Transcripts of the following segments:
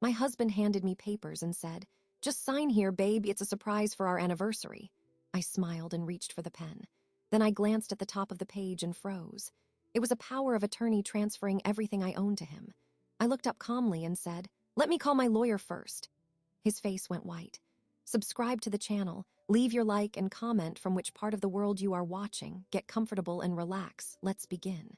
My husband handed me papers and said, "Just sign here, babe, it's a surprise for our anniversary." I smiled and reached for the pen. Then I glanced at the top of the page and froze. It was a power of attorney transferring everything I owned to him. I looked up calmly and said, "Let me call my lawyer first." His face went white. "Subscribe to the channel, leave your like and comment from which part of the world you are watching, get comfortable and relax, let's begin."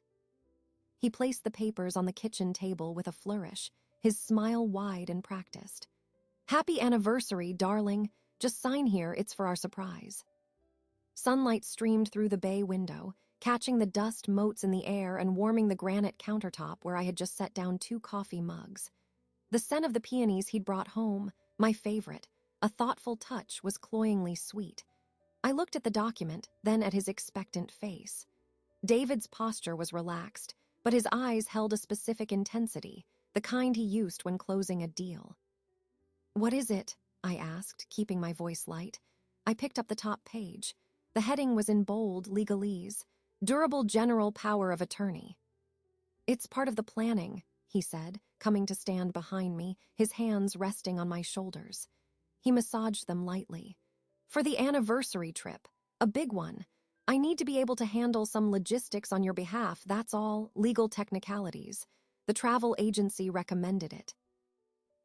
He placed the papers on the kitchen table with a flourish, his smile wide and practiced. "Happy anniversary, darling. Just sign here, it's for our surprise." Sunlight streamed through the bay window, catching the dust motes in the air and warming the granite countertop where I had just set down 2 coffee mugs. The scent of the peonies he'd brought home, my favorite, a thoughtful touch, was cloyingly sweet. I looked at the document, then at his expectant face. David's posture was relaxed, but his eyes held a specific intensity, the kind he used when closing a deal. "What is it?" I asked, keeping my voice light. I picked up the top page. The heading was in bold legalese, "Durable General Power of Attorney." "It's part of the planning," he said, coming to stand behind me, his hands resting on my shoulders. He massaged them lightly. "For the anniversary trip, a big one. I need to be able to handle some logistics on your behalf, that's all, legal technicalities. The travel agency recommended it."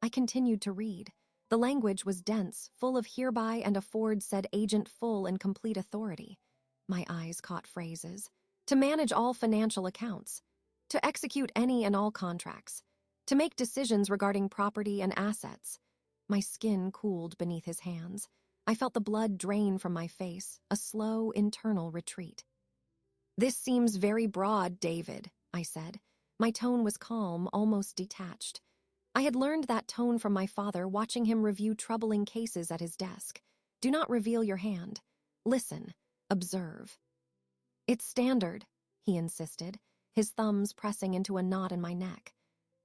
I continued to read. The language was dense, full of "hereby and afford said agent full and complete authority." My eyes caught phrases. "To manage all financial accounts. To execute any and all contracts. To make decisions regarding property and assets." My skin cooled beneath his hands. I felt the blood drain from my face, a slow internal retreat. "This seems very broad, David," I said. My tone was calm, almost detached. I had learned that tone from my father watching him review troubling cases at his desk. "Do not reveal your hand. Listen. Observe." "It's standard," he insisted, his thumbs pressing into a knot in my neck.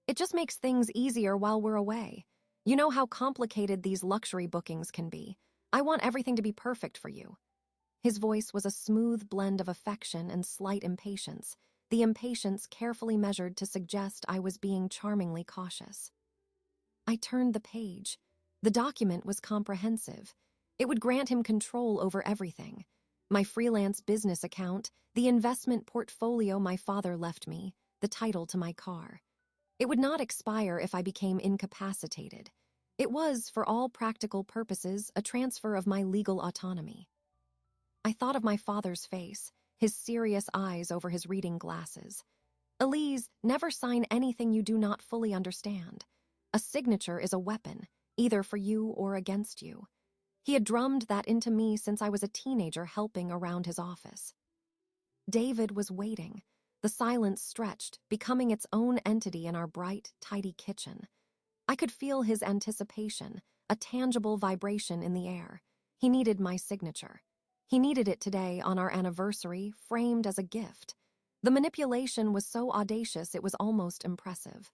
"It just makes things easier while we're away. You know how complicated these luxury bookings can be. I want everything to be perfect for you." His voice was a smooth blend of affection and slight impatience, the impatience carefully measured to suggest I was being charmingly cautious. I turned the page. The document was comprehensive. It would grant him control over everything. My freelance business account, the investment portfolio my father left me, the title to my car. It would not expire if I became incapacitated. It was, for all practical purposes, a transfer of my legal autonomy. I thought of my father's face, his serious eyes over his reading glasses. "Elise, never sign anything you do not fully understand. A signature is a weapon, either for you or against you." He had drummed that into me since I was a teenager helping around his office. David was waiting. The silence stretched, becoming its own entity in our bright, tidy kitchen. I could feel his anticipation, a tangible vibration in the air. He needed my signature. He needed it today on our anniversary, framed as a gift. The manipulation was so audacious it was almost impressive.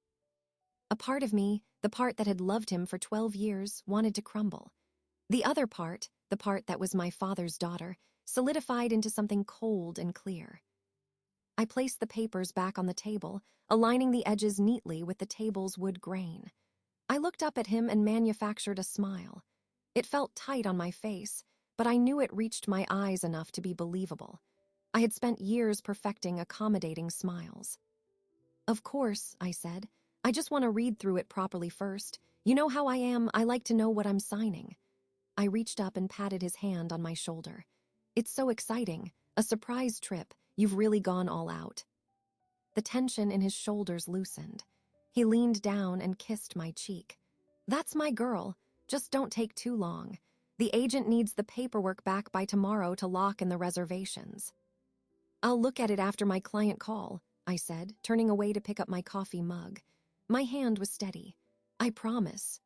A part of me, the part that had loved him for 12 years, wanted to crumble. The other part, the part that was my father's daughter, solidified into something cold and clear. I placed the papers back on the table, aligning the edges neatly with the table's wood grain. I looked up at him and manufactured a smile. It felt tight on my face, but I knew it reached my eyes enough to be believable. I had spent years perfecting accommodating smiles. "Of course," I said. "I just want to read through it properly first. You know how I am, I like to know what I'm signing." I reached up and patted his hand on my shoulder. "It's so exciting. A surprise trip. You've really gone all out." The tension in his shoulders loosened. He leaned down and kissed my cheek. "That's my girl. Just don't take too long. The agent needs the paperwork back by tomorrow to lock in the reservations." "I'll look at it after my client call," I said, turning away to pick up my coffee mug. My hand was steady. "I promise."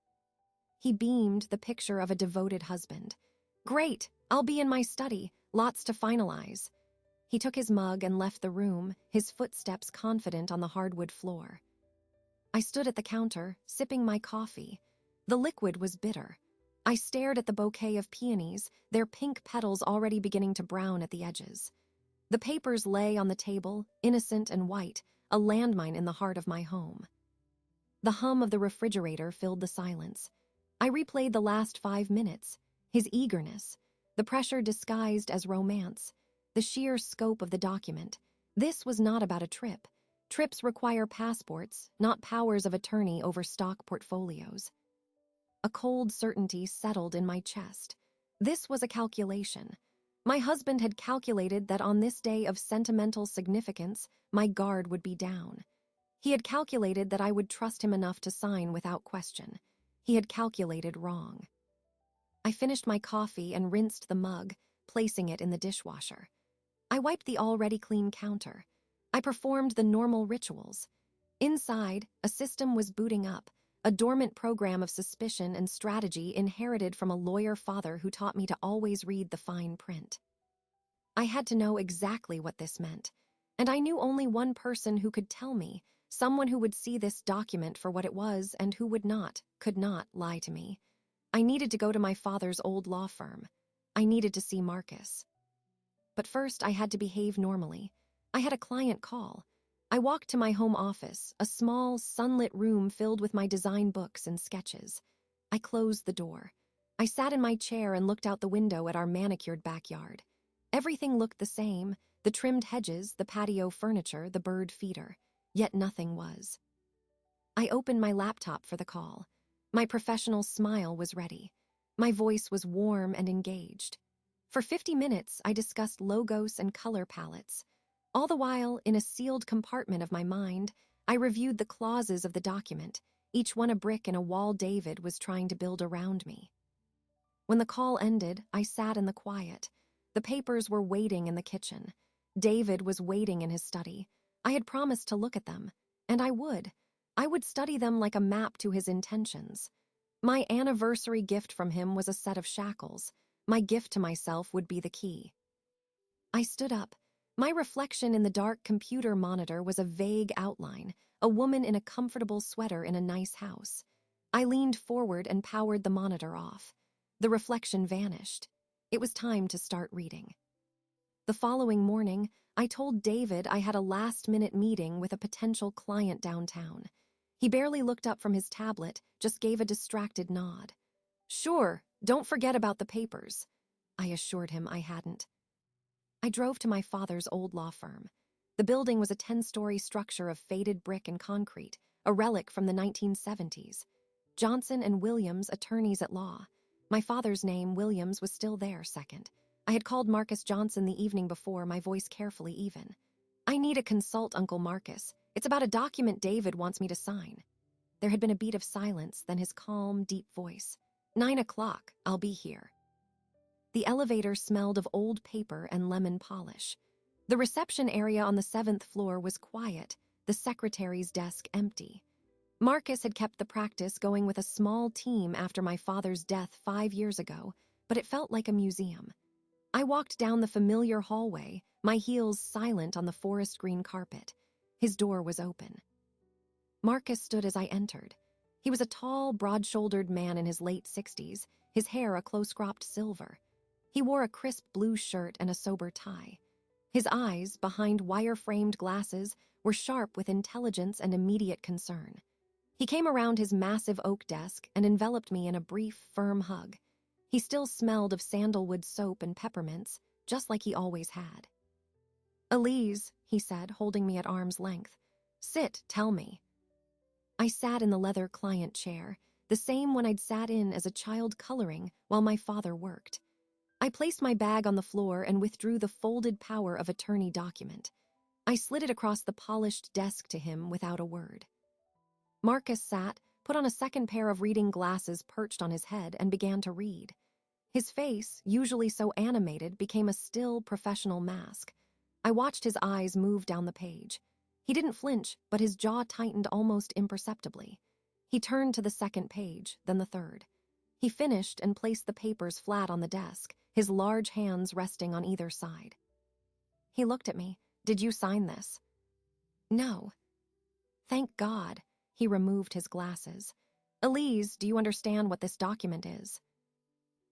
He beamed, the picture of a devoted husband. "Great! I'll be in my study. Lots to finalize." He took his mug and left the room, his footsteps confident on the hardwood floor. I stood at the counter, sipping my coffee. The liquid was bitter. I stared at the bouquet of peonies, their pink petals already beginning to brown at the edges. The papers lay on the table, innocent and white, a landmine in the heart of my home. The hum of the refrigerator filled the silence. I replayed the last 5 minutes. His eagerness, the pressure disguised as romance, the sheer scope of the document. This was not about a trip. Trips require passports, not powers of attorney over stock portfolios. A cold certainty settled in my chest. This was a calculation. My husband had calculated that on this day of sentimental significance, my guard would be down. He had calculated that I would trust him enough to sign without question. He had calculated wrong. I finished my coffee and rinsed the mug, placing it in the dishwasher. I wiped the already clean counter. I performed the normal rituals. Inside, a system was booting up, a dormant program of suspicion and strategy inherited from a lawyer father who taught me to always read the fine print. I had to know exactly what this meant, and I knew only one person who could tell me, someone who would see this document for what it was and who could not lie to me. I needed to go to my father's old law firm. I needed to see Marcus. But first, I had to behave normally. I had a client call. I walked to my home office, a small, sunlit room filled with my design books and sketches. I closed the door. I sat in my chair and looked out the window at our manicured backyard. Everything looked the same, the trimmed hedges, the patio furniture, the bird feeder. Yet nothing was. I opened my laptop for the call. My professional smile was ready. My voice was warm and engaged. For 50 minutes, I discussed logos and color palettes. All the while, in a sealed compartment of my mind, I reviewed the clauses of the document, each one a brick in a wall David was trying to build around me. When the call ended, I sat in the quiet. The papers were waiting in the kitchen. David was waiting in his study. I had promised to look at them, and I would. I would study them like a map to his intentions. My anniversary gift from him was a set of shackles. My gift to myself would be the key. I stood up. My reflection in the dark computer monitor was a vague outline, a woman in a comfortable sweater in a nice house. I leaned forward and powered the monitor off. The reflection vanished. It was time to start reading. The following morning, I told David I had a last-minute meeting with a potential client downtown. He barely looked up from his tablet, just gave a distracted nod. "Sure, don't forget about the papers." I assured him I hadn't. I drove to my father's old law firm. The building was a 10-story structure of faded brick and concrete, a relic from the 1970s. Johnson and Williams, attorneys at law. My father's name, Williams, was still there second. I had called Marcus Johnson the evening before, my voice carefully even. "I need to consult Uncle Marcus. It's about a document David wants me to sign." There had been a beat of silence, then his calm, deep voice. 9 o'clock, I'll be here." The elevator smelled of old paper and lemon polish. The reception area on the 7th floor was quiet, the secretary's desk empty. Marcus had kept the practice going with a small team after my father's death 5 years ago, but it felt like a museum. I walked down the familiar hallway, my heels silent on the forest green carpet. His door was open. Marcus stood as I entered. He was a tall, broad-shouldered man in his late 60s, his hair a close-cropped silver. He wore a crisp blue shirt and a sober tie. His eyes, behind wire-framed glasses, were sharp with intelligence and immediate concern. He came around his massive oak desk and enveloped me in a brief, firm hug. He still smelled of sandalwood soap and peppermints, just like he always had. "Elise," he said, holding me at arm's length. "Sit, tell me." I sat in the leather client chair, the same one I'd sat in as a child coloring while my father worked. I placed my bag on the floor and withdrew the folded power of attorney document. I slid it across the polished desk to him without a word. Marcus sat, put on a second pair of reading glasses perched on his head, and began to read. His face, usually so animated, became a still, professional mask. I watched his eyes move down the page. He didn't flinch, but his jaw tightened almost imperceptibly. He turned to the second page, then the third. He finished and placed the papers flat on the desk, his large hands resting on either side. He looked at me. "Did you sign this?" "No." "Thank God." He removed his glasses. "Elise, do you understand what this document is?"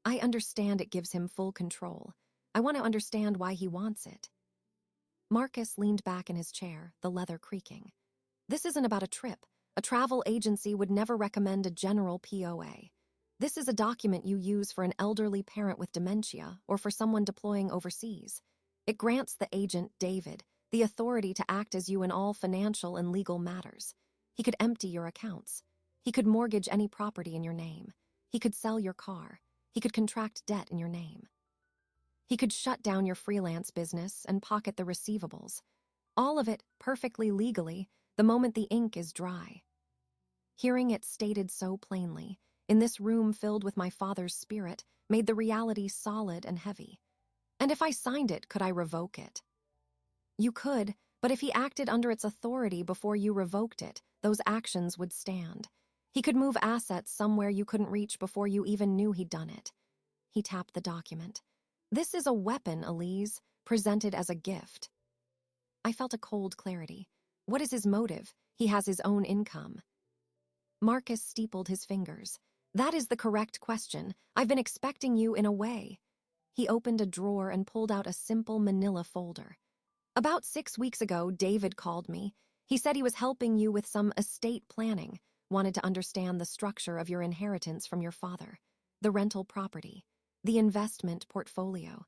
"I understand it gives him full control. I want to understand why he wants it." Marcus leaned back in his chair, the leather creaking. "This isn't about a trip. A travel agency would never recommend a general POA. This is a document you use for an elderly parent with dementia or for someone deploying overseas. It grants the agent, David, the authority to act as you in all financial and legal matters. He could empty your accounts. He could mortgage any property in your name. He could sell your car. He could contract debt in your name. He could shut down your freelance business and pocket the receivables. All of it perfectly legally the moment the ink is dry. Hearing it stated so plainly, in this room filled with my father's spirit, made the reality solid and heavy. And if I signed it, could I revoke it? You could, but if he acted under its authority before you revoked it, those actions would stand. He could move assets somewhere you couldn't reach before you even knew he'd done it. He tapped the document. This is a weapon, Elise, presented as a gift. I felt a cold clarity. What is his motive? He has his own income. Marcus steepled his fingers. That is the correct question. I've been expecting you in a way. He opened a drawer and pulled out a simple manila folder. About 6 weeks ago, David called me. He said he was helping you with some estate planning, wanted to understand the structure of your inheritance from your father, the rental property, the investment portfolio.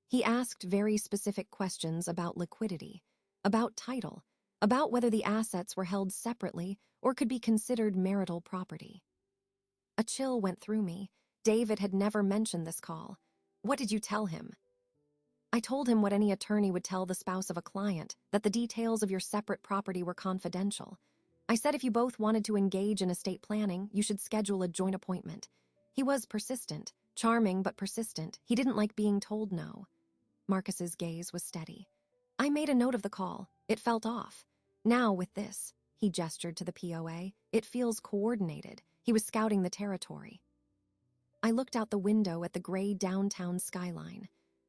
He asked very specific questions about liquidity, about title, about whether the assets were held separately or could be considered marital property. A chill went through me. David had never mentioned this call. What did you tell him? I told him what any attorney would tell the spouse of a client, that the details of your separate property were confidential. I said if you both wanted to engage in estate planning, you should schedule a joint appointment. He was persistent, charming but persistent. He didn't like being told no. Marcus's gaze was steady. I made a note of the call. It felt off. Now with this, he gestured to the POA, it feels coordinated. He was scouting the territory. I looked out the window at the gray downtown skyline.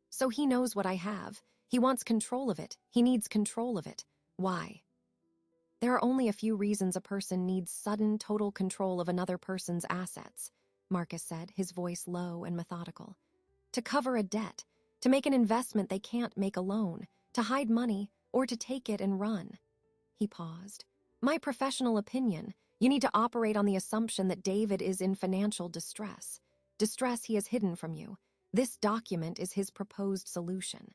So he knows what I have. He wants control of it. He needs control of it. Why? There are only a few reasons a person needs sudden, total control of another person's assets, Marcus said, his voice low and methodical. To cover a debt, to make an investment they can't make alone, to hide money, or to take it and run. He paused. My professional opinion, you need to operate on the assumption that David is in financial distress. Distress he has hidden from you. This document is his proposed solution.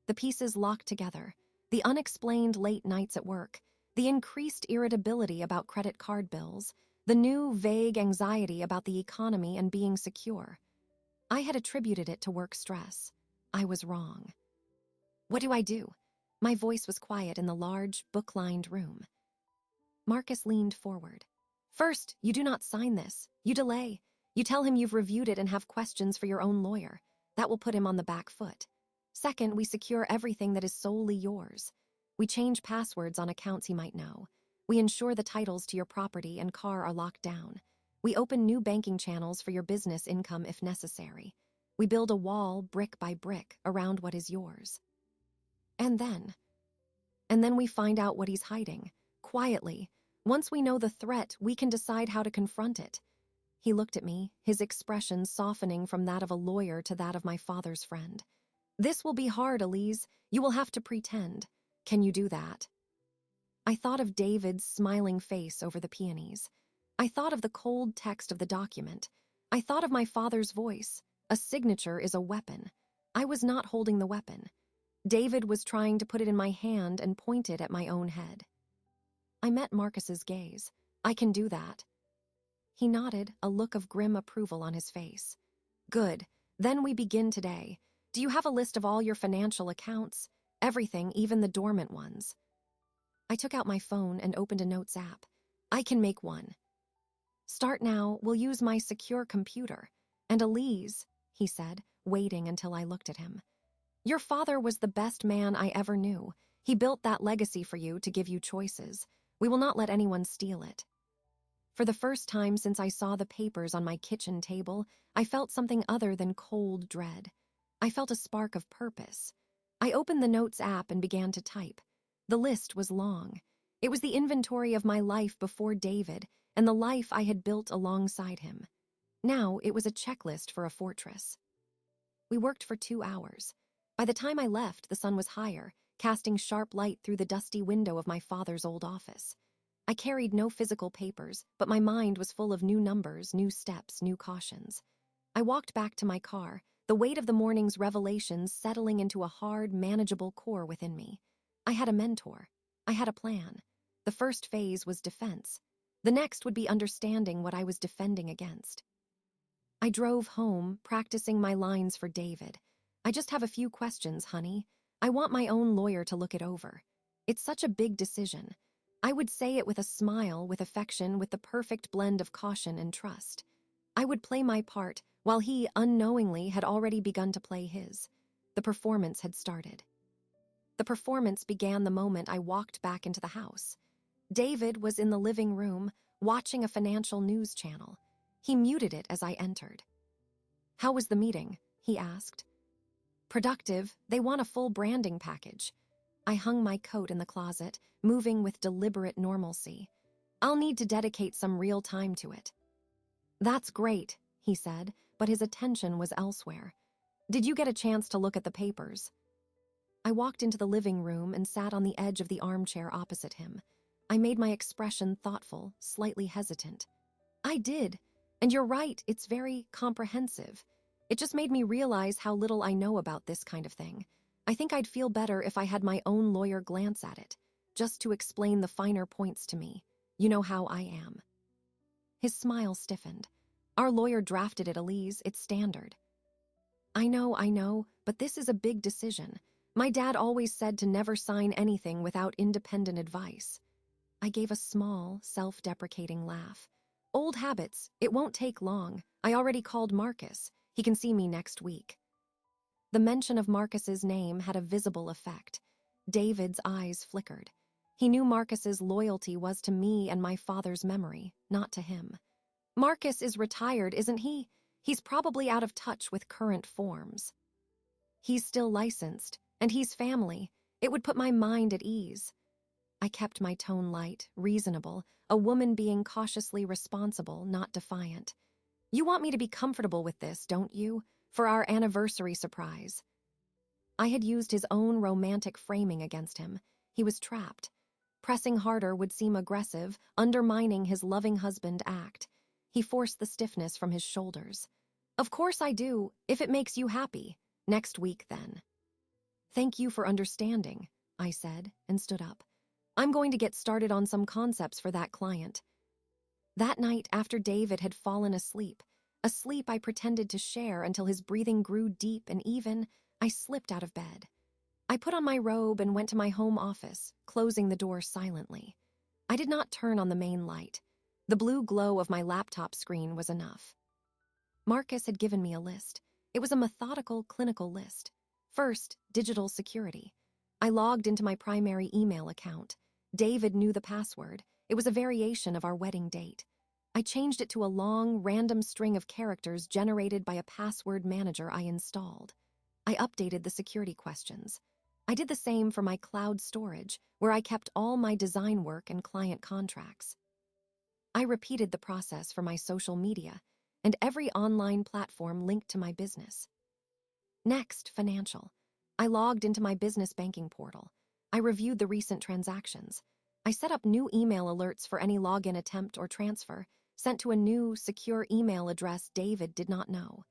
The pieces locked together, the unexplained late nights at work, the increased irritability about credit card bills, the new vague anxiety about the economy and being secure. I had attributed it to work stress. I was wrong. What do I do? My voice was quiet in the large, book-lined room. Marcus leaned forward. First, you do not sign this. You delay. You tell him you've reviewed it and have questions for your own lawyer. That will put him on the back foot. Second, we secure everything that is solely yours. We change passwords on accounts he might know. We ensure the titles to your property and car are locked down. We open new banking channels for your business income if necessary. We build a wall, brick by brick, around what is yours. And then we find out what he's hiding. Quietly. Once we know the threat, we can decide how to confront it. He looked at me, his expression softening from that of a lawyer to that of my father's friend. This will be hard, Elise. You will have to pretend. Can you do that? I thought of David's smiling face over the peonies. I thought of the cold text of the document. I thought of my father's voice. A signature is a weapon. I was not holding the weapon. David was trying to put it in my hand and point it at my own head. I met Marcus's gaze. I can do that. He nodded, a look of grim approval on his face. Good. Then we begin today. Do you have a list of all your financial accounts? Everything, even the dormant ones. I took out my phone and opened a notes app. I can make one. Start now. We'll use my secure computer. And Elise, he said, waiting until I looked at him. Your father was the best man I ever knew. He built that legacy for you to give you choices. We will not let anyone steal it. For the first time since I saw the papers on my kitchen table, I felt something other than cold dread. I felt a spark of purpose. I opened the Notes app and began to type. The list was long. It was the inventory of my life before David and the life I had built alongside him. Now it was a checklist for a fortress. We worked for 2 hours. By the time I left, the sun was higher, casting sharp light through the dusty window of my father's old office. I carried no physical papers, but my mind was full of new numbers, new steps, new cautions. I walked back to my car, the weight of the morning's revelations settling into a hard, manageable core within me. I had a mentor. I had a plan. The first phase was defense. The next would be understanding what I was defending against. I drove home, practicing my lines for David. I just have a few questions, honey. I want my own lawyer to look it over. It's such a big decision. I would say it with a smile, with affection, with the perfect blend of caution and trust. I would play my part, while he, unknowingly, had already begun to play his. The performance had started. The performance began the moment I walked back into the house. David was in the living room, watching a financial news channel. He muted it as I entered. "How was the meeting?" he asked. "Productive. They want a full branding package." I hung my coat in the closet, moving with deliberate normalcy. "I'll need to dedicate some real time to it." "That's great," he said, but his attention was elsewhere. "Did you get a chance to look at the papers?" I walked into the living room and sat on the edge of the armchair opposite him. I made my expression thoughtful, slightly hesitant. "I did, and you're right, it's very comprehensive. It just made me realize how little I know about this kind of thing. I think I'd feel better if I had my own lawyer glance at it, just to explain the finer points to me. You know how I am." His smile stiffened. "Our lawyer drafted it, Elise. It's standard." I know, but this is a big decision. My dad always said to never sign anything without independent advice." I gave a small, self-deprecating laugh. "Old habits. It won't take long. I already called Marcus. He can see me next week." The mention of Marcus's name had a visible effect. David's eyes flickered. He knew Marcus's loyalty was to me and my father's memory, not to him. "Marcus is retired, isn't he? He's probably out of touch with current forms." "He's still licensed, and he's family. It would put my mind at ease." I kept my tone light, reasonable, a woman being cautiously responsible, not defiant. "You want me to be comfortable with this, don't you? For our anniversary surprise." I had used his own romantic framing against him. He was trapped. Pressing harder would seem aggressive, undermining his loving husband act. He forced the stiffness from his shoulders. "Of course I do, if it makes you happy. Next week, then." "Thank you for understanding," I said, and stood up. "I'm going to get started on some concepts for that client." That night, after David had fallen asleep, a sleep I pretended to share until his breathing grew deep and even, I slipped out of bed. I put on my robe and went to my home office, closing the door silently. I did not turn on the main light. The blue glow of my laptop screen was enough. Marcus had given me a list. It was a methodical, clinical list. First, digital security. I logged into my primary email account. David knew the password. It was a variation of our wedding date. I changed it to a long, random string of characters generated by a password manager I installed. I updated the security questions. I did the same for my cloud storage, where I kept all my design work and client contracts. I repeated the process for my social media and every online platform linked to my business. Next, financial. I logged into my business banking portal. I reviewed the recent transactions. I set up new email alerts for any login attempt or transfer, sent to a new, secure email address David did not know.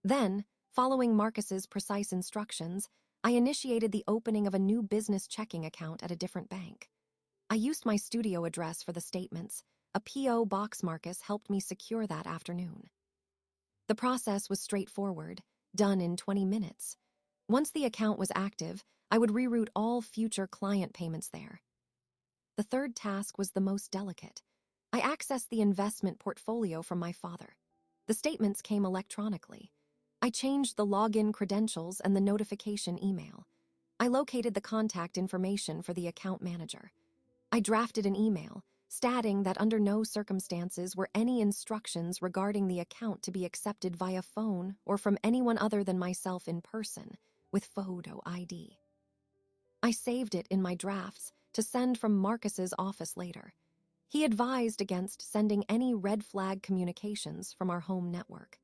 Then, following Marcus's precise instructions, I initiated the opening of a new business checking account at a different bank. I used my studio address for the statements. A P.O. box Marcus helped me secure that afternoon. The process was straightforward, done in 20 minutes. Once the account was active, I would reroute all future client payments there. The third task was the most delicate. I accessed the investment portfolio from my father. The statements came electronically. I changed the login credentials and the notification email. I located the contact information for the account manager. I drafted an email, stating that under no circumstances were any instructions regarding the account to be accepted via phone or from anyone other than myself in person, with photo ID. I saved it in my drafts to send from Marcus's office later. He advised against sending any red flag communications from our home network.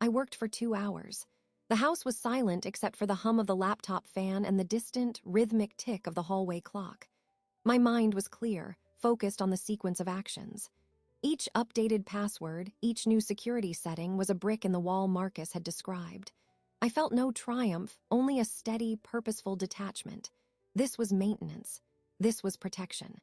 I worked for 2 hours. The house was silent except for the hum of the laptop fan and the distant, rhythmic tick of the hallway clock. My mind was clear, focused on the sequence of actions. Each updated password, each new security setting was a brick in the wall Marcus had described. I felt no triumph, only a steady, purposeful detachment. This was maintenance. This was protection.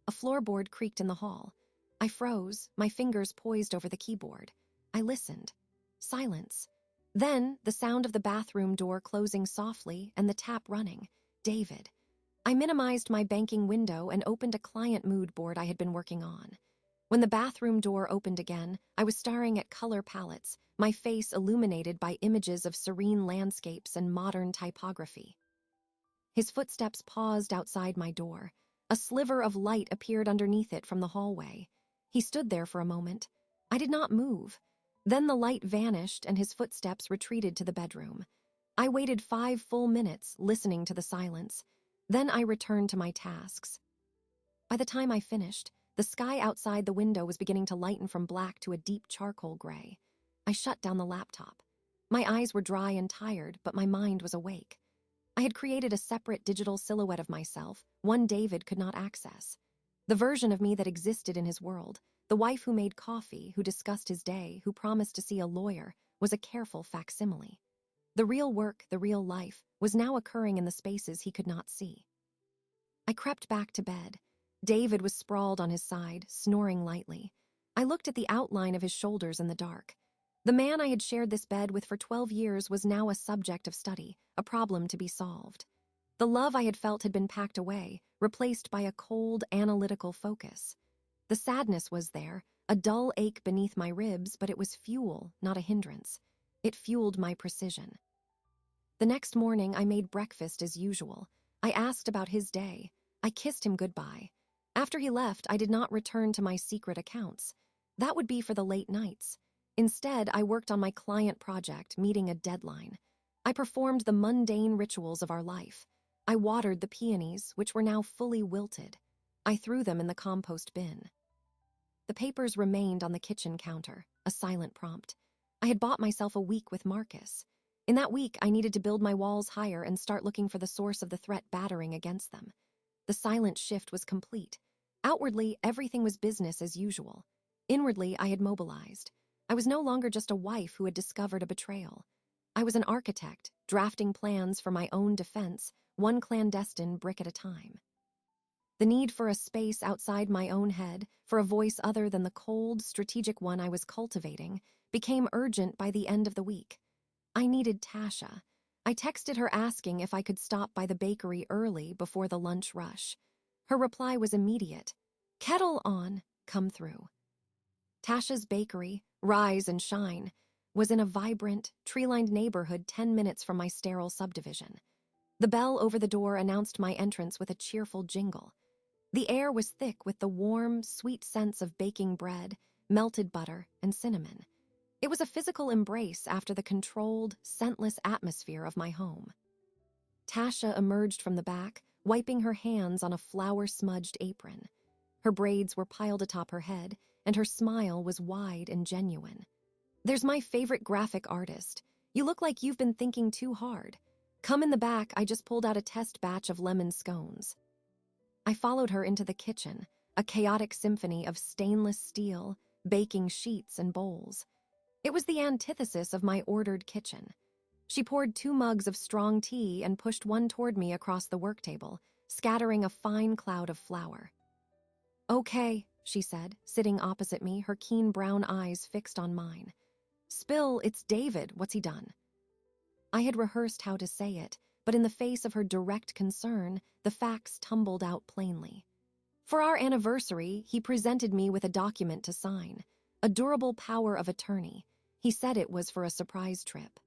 A floorboard creaked in the hall. I froze, my fingers poised over the keyboard. I listened. Silence. Then, the sound of the bathroom door closing softly and the tap running. David. I minimized my banking window and opened a client mood board I had been working on. When the bathroom door opened again, I was staring at color palettes, my face illuminated by images of serene landscapes and modern typography. His footsteps paused outside my door. A sliver of light appeared underneath it from the hallway. He stood there for a moment. I did not move. Then the light vanished and his footsteps retreated to the bedroom. I waited 5 full minutes, listening to the silence. Then I returned to my tasks. By the time I finished, the sky outside the window was beginning to lighten from black to a deep charcoal gray. I shut down the laptop. My eyes were dry and tired, but my mind was awake. I had created a separate digital silhouette of myself, one David could not access. The version of me that existed in his world, the wife who made coffee, who discussed his day, who promised to see a lawyer, was a careful facsimile. The real work, the real life, was now occurring in the spaces he could not see. I crept back to bed. David was sprawled on his side, snoring lightly. I looked at the outline of his shoulders in the dark. The man I had shared this bed with for 12 years was now a subject of study, a problem to be solved. The love I had felt had been packed away, replaced by a cold, analytical focus. The sadness was there, a dull ache beneath my ribs, but it was fuel, not a hindrance. It fueled my precision. The next morning, I made breakfast as usual. I asked about his day. I kissed him goodbye. After he left, I did not return to my secret accounts. That would be for the late nights. Instead, I worked on my client project, meeting a deadline. I performed the mundane rituals of our life. I watered the peonies, which were now fully wilted. I threw them in the compost bin. The papers remained on the kitchen counter, a silent prompt. I had bought myself a week with Marcus. In that week, I needed to build my walls higher and start looking for the source of the threat battering against them. The silent shift was complete. Outwardly, everything was business as usual. Inwardly, I had mobilized. I was no longer just a wife who had discovered a betrayal. I was an architect, drafting plans for my own defense, one clandestine brick at a time. The need for a space outside my own head, for a voice other than the cold, strategic one I was cultivating, became urgent by the end of the week. I needed Tasha. I texted her asking if I could stop by the bakery early before the lunch rush. Her reply was immediate. "Kettle on, come through." Tasha's bakery, Rise and Shine, was in a vibrant, tree-lined neighborhood 10 minutes from my sterile subdivision. The bell over the door announced my entrance with a cheerful jingle. The air was thick with the warm, sweet scents of baking bread, melted butter, and cinnamon. It was a physical embrace after the controlled, scentless atmosphere of my home. Tasha emerged from the back, wiping her hands on a flour-smudged apron. Her braids were piled atop her head, and her smile was wide and genuine. "There's my favorite graphic artist. You look like you've been thinking too hard. Come in the back, I just pulled out a test batch of lemon scones." I followed her into the kitchen, a chaotic symphony of stainless steel, baking sheets, and bowls. It was the antithesis of my ordered kitchen. She poured 2 mugs of strong tea and pushed one toward me across the work table, scattering a fine cloud of flour. "Okay," she said, sitting opposite me, her keen brown eyes fixed on mine. "Spill, it's David. What's he done?" I had rehearsed how to say it, but in the face of her direct concern, the facts tumbled out plainly. For our anniversary, he presented me with a document to sign, a durable power of attorney. He said it was for a surprise trip.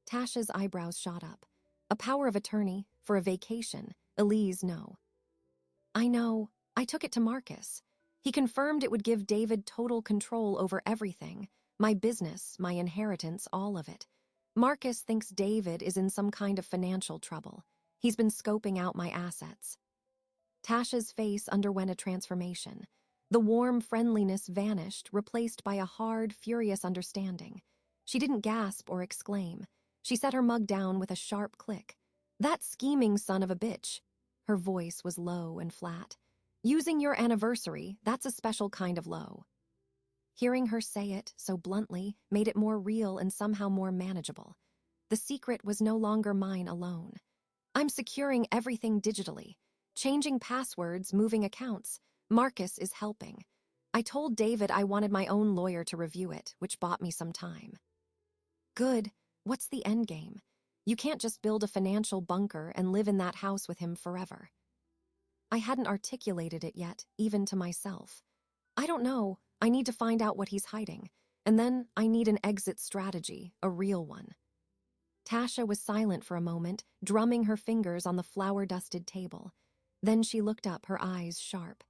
Tasha's eyebrows shot up. A power of attorney, for a vacation, Elise, no. "I know. I took it to Marcus. He confirmed it would give David total control over everything, my business, my inheritance, all of it. Marcus thinks David is in some kind of financial trouble. He's been scoping out my assets." Tasha's face underwent a transformation. The warm friendliness vanished, replaced by a hard, furious understanding. She didn't gasp or exclaim. She set her mug down with a sharp click. "That scheming son of a bitch." Her voice was low and flat. Using your anniversary, that's a special kind of low. Hearing her say it so bluntly made it more real and somehow more manageable. The secret was no longer mine alone. I'm securing everything digitally. Changing passwords, moving accounts. Marcus is helping. I told David I wanted my own lawyer to review it, which bought me some time. Good. What's the end game? You can't just build a financial bunker and live in that house with him forever. I hadn't articulated it yet, even to myself. I don't know. I need to find out what he's hiding. And then I need an exit strategy, a real one. Tasha was silent for a moment, drumming her fingers on the flour-dusted table. Then she looked up, her eyes sharp.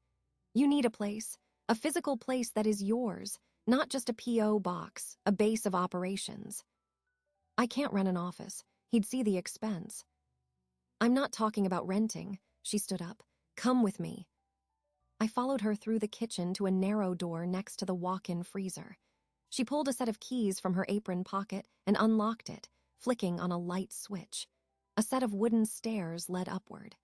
You need a place. A physical place that is yours, not just a P.O. box, a base of operations. I can't rent an office. He'd see the expense. I'm not talking about renting. She stood up. Come with me. I followed her through the kitchen to a narrow door next to the walk-in freezer. She pulled a set of keys from her apron pocket and unlocked it, flicking on a light switch. A set of wooden stairs led upward.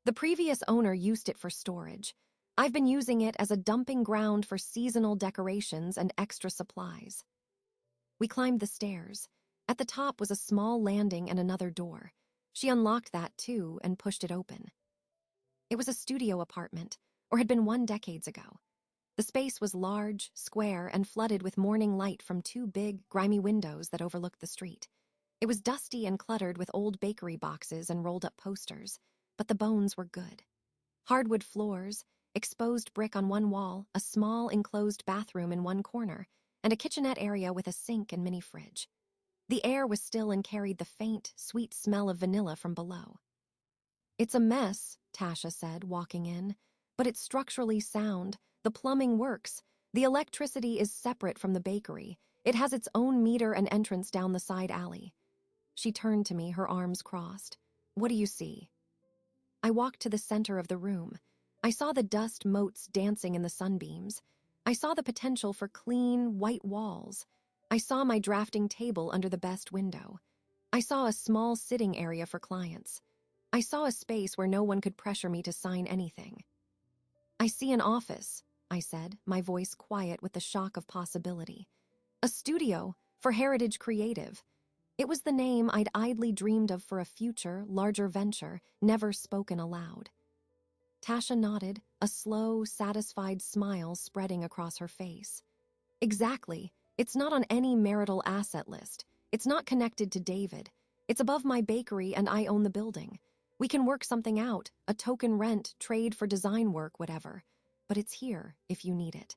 The previous owner used it for storage. I've been using it as a dumping ground for seasonal decorations and extra supplies. We climbed the stairs. At the top was a small landing and another door. She unlocked that too and pushed it open. It was a studio apartment, or had been one decades ago. The space was large, square, and flooded with morning light from two big, grimy windows that overlooked the street. It was dusty and cluttered with old bakery boxes and rolled-up posters, but the bones were good. Hardwood floors, exposed brick on one wall, a small enclosed bathroom in one corner, and a kitchenette area with a sink and mini fridge. The air was still and carried the faint, sweet smell of vanilla from below. It's a mess, Tasha said, walking in, but it's structurally sound. The plumbing works. The electricity is separate from the bakery. It has its own meter and entrance down the side alley. She turned to me, her arms crossed. What do you see? I walked to the center of the room. I saw the dust motes dancing in the sunbeams. I saw the potential for clean, white walls. I saw my drafting table under the best window. I saw a small sitting area for clients. I saw a space where no one could pressure me to sign anything. I see an office, I said, my voice quiet with the shock of possibility. A studio for Heritage Creative. It was the name I'd idly dreamed of for a future, larger venture, never spoken aloud. Tasha nodded, a slow, satisfied smile spreading across her face. Exactly. It's not on any marital asset list. It's not connected to David. It's above my bakery and I own the building. We can work something out, a token rent, trade for design work, whatever. But it's here if you need it.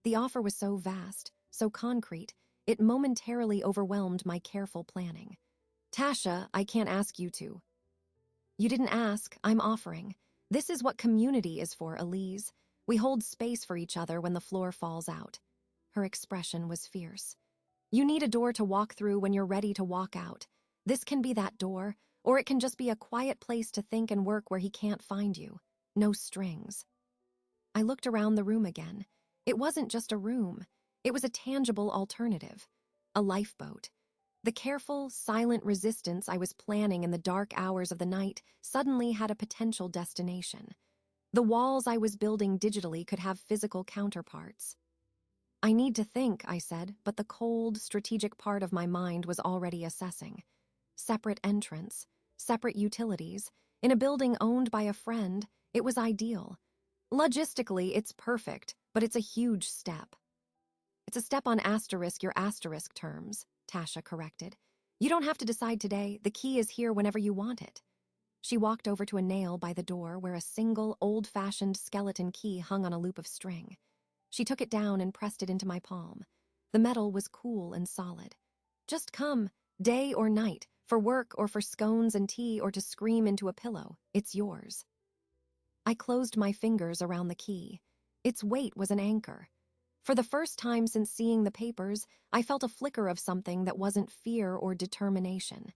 The offer was so vast, so concrete, it momentarily overwhelmed my careful planning. Tasha, I can't ask you to. You didn't ask, I'm offering. This is what community is for, Elise. We hold space for each other when the floor falls out. Her expression was fierce. You need a door to walk through when you're ready to walk out. This can be that door, or it can just be a quiet place to think and work where he can't find you. No strings. I looked around the room again. It wasn't just a room. It was a tangible alternative. A lifeboat. The careful, silent resistance I was planning in the dark hours of the night suddenly had a potential destination. The walls I was building digitally could have physical counterparts. I need to think, I said, but the cold, strategic part of my mind was already assessing. Separate entrance, separate utilities. In a building owned by a friend, it was ideal. Logistically, it's perfect, but it's a huge step. It's a step on your asterisk terms, Tasha corrected. You don't have to decide today. The key is here whenever you want it. She walked over to a nail by the door where a single, old-fashioned skeleton key hung on a loop of string. She took it down and pressed it into my palm. The metal was cool and solid. Just come, day or night, for work or for scones and tea or to scream into a pillow. It's yours. I closed my fingers around the key. Its weight was an anchor. For the first time since seeing the papers, I felt a flicker of something that wasn't fear or determination.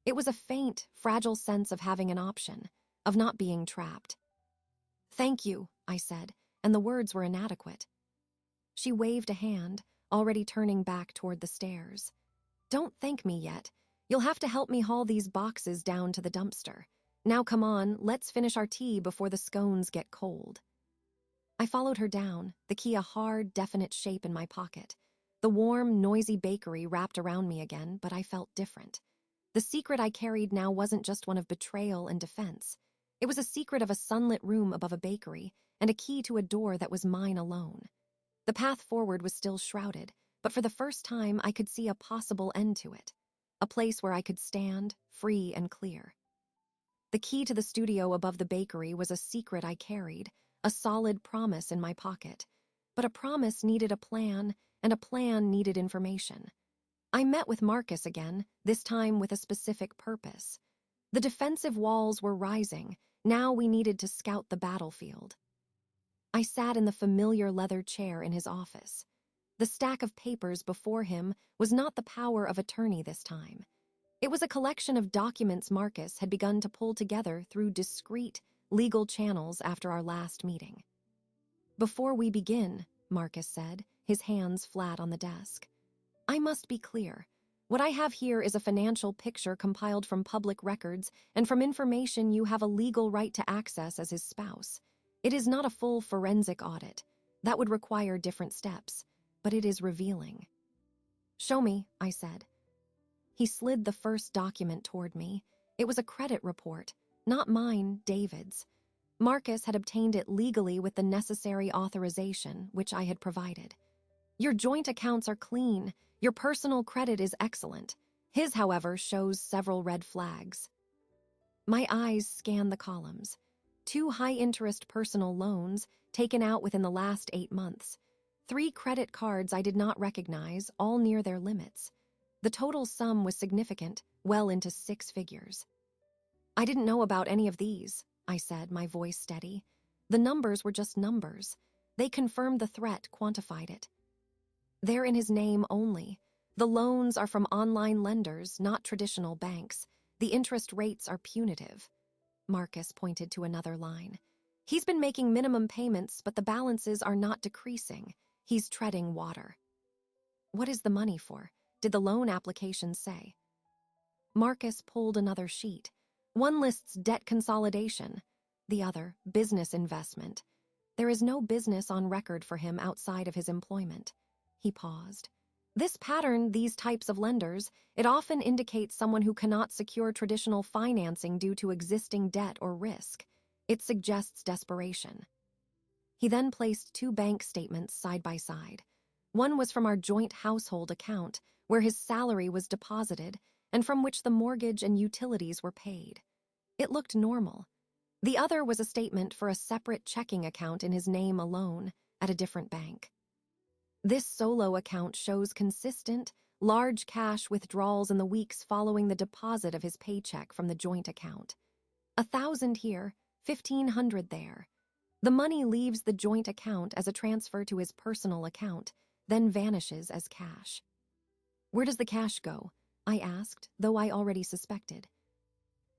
It was a faint, fragile sense of having an option, of not being trapped. Thank you, I said, and the words were inadequate. She waved a hand, already turning back toward the stairs. Don't thank me yet. You'll have to help me haul these boxes down to the dumpster. Now come on, let's finish our tea before the scones get cold. I followed her down, the key a hard, definite shape in my pocket. The warm, noisy bakery wrapped around me again, but I felt different. The secret I carried now wasn't just one of betrayal and defense. It was a secret of a sunlit room above a bakery and a key to a door that was mine alone. The path forward was still shrouded, but for the first time I could see a possible end to it. A place where I could stand, free and clear. The key to the studio above the bakery was a secret I carried, a solid promise in my pocket. But a promise needed a plan, and a plan needed information. I met with Marcus again, this time with a specific purpose. The defensive walls were rising. Now we needed to scout the battlefield. I sat in the familiar leather chair in his office. The stack of papers before him was not the power of attorney this time. It was a collection of documents Marcus had begun to pull together through discreet, legal channels after our last meeting. Before we begin, Marcus said, his hands flat on the desk, I must be clear. What I have here is a financial picture compiled from public records and from information you have a legal right to access as his spouse. It is not a full forensic audit. That would require different steps, but it is revealing. Show me, I said. He slid the first document toward me. It was a credit report, not mine, David's. Marcus had obtained it legally with the necessary authorization, which I had provided. Your joint accounts are clean. Your personal credit is excellent. His, however, shows several red flags. My eyes scanned the columns. 2 high-interest personal loans taken out within the last 8 months. 3 credit cards I did not recognize, all near their limits. The total sum was significant, well into 6 figures. I didn't know about any of these, I said, my voice steady. The numbers were just numbers. They confirmed the threat, quantified it. They're in his name only. The loans are from online lenders, not traditional banks. The interest rates are punitive. Marcus pointed to another line. He's been making minimum payments, but the balances are not decreasing. He's treading water. What is the money for? Did the loan application say? Marcus pulled another sheet. One lists debt consolidation. The other, business investment. There is no business on record for him outside of his employment. He paused. This pattern, these types of lenders, it often indicates someone who cannot secure traditional financing due to existing debt or risk. It suggests desperation. He then placed 2 bank statements side by side. One was from our joint household account, where his salary was deposited, and from which the mortgage and utilities were paid. It looked normal. The other was a statement for a separate checking account in his name alone, at a different bank. This solo account shows consistent, large cash withdrawals in the weeks following the deposit of his paycheck from the joint account. 1,000 here, 1,500 there. The money leaves the joint account as a transfer to his personal account, then vanishes as cash. Where does the cash go? I asked, though I already suspected.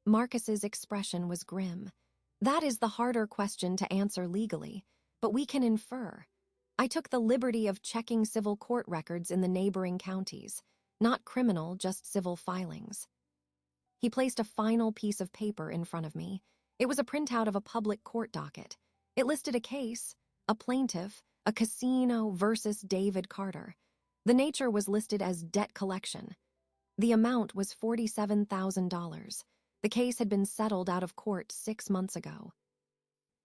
Marcus's expression was grim. That is the harder question to answer legally, but we can infer. I took the liberty of checking civil court records in the neighboring counties, not criminal, just civil filings. He placed a final piece of paper in front of me. It was a printout of a public court docket. It listed a case, a plaintiff, a casino versus David Carter. The nature was listed as debt collection. The amount was $47,000. The case had been settled out of court 6 months ago.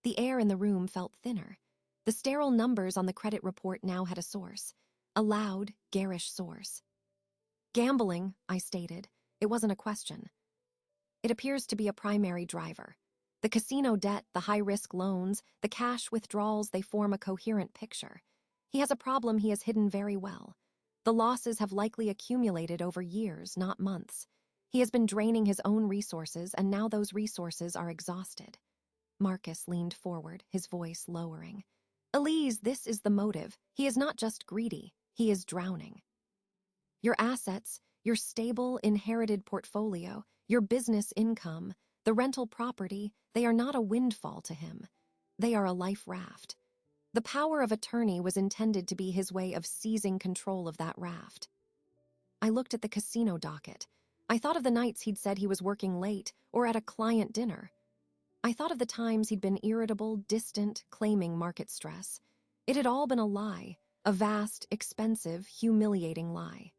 The air in the room felt thinner. The sterile numbers on the credit report now had a source, a loud, garish source. Gambling, I stated. It wasn't a question. It appears to be a primary driver. The casino debt, the high-risk loans, the cash withdrawals, they form a coherent picture. He has a problem he has hidden very well. The losses have likely accumulated over years, not months. He has been draining his own resources, and now those resources are exhausted. Marcus leaned forward, his voice lowering. Elise, this is the motive. He is not just greedy. He is drowning. Your assets, your stable, inherited portfolio, your business income, the rental property, they are not a windfall to him. They are a life raft. The power of attorney was intended to be his way of seizing control of that raft. I looked at the casino docket. I thought of the nights he'd said he was working late or at a client dinner. I thought of the times he'd been irritable, distant, claiming market stress. It had all been a lie, a vast, expensive, humiliating lie.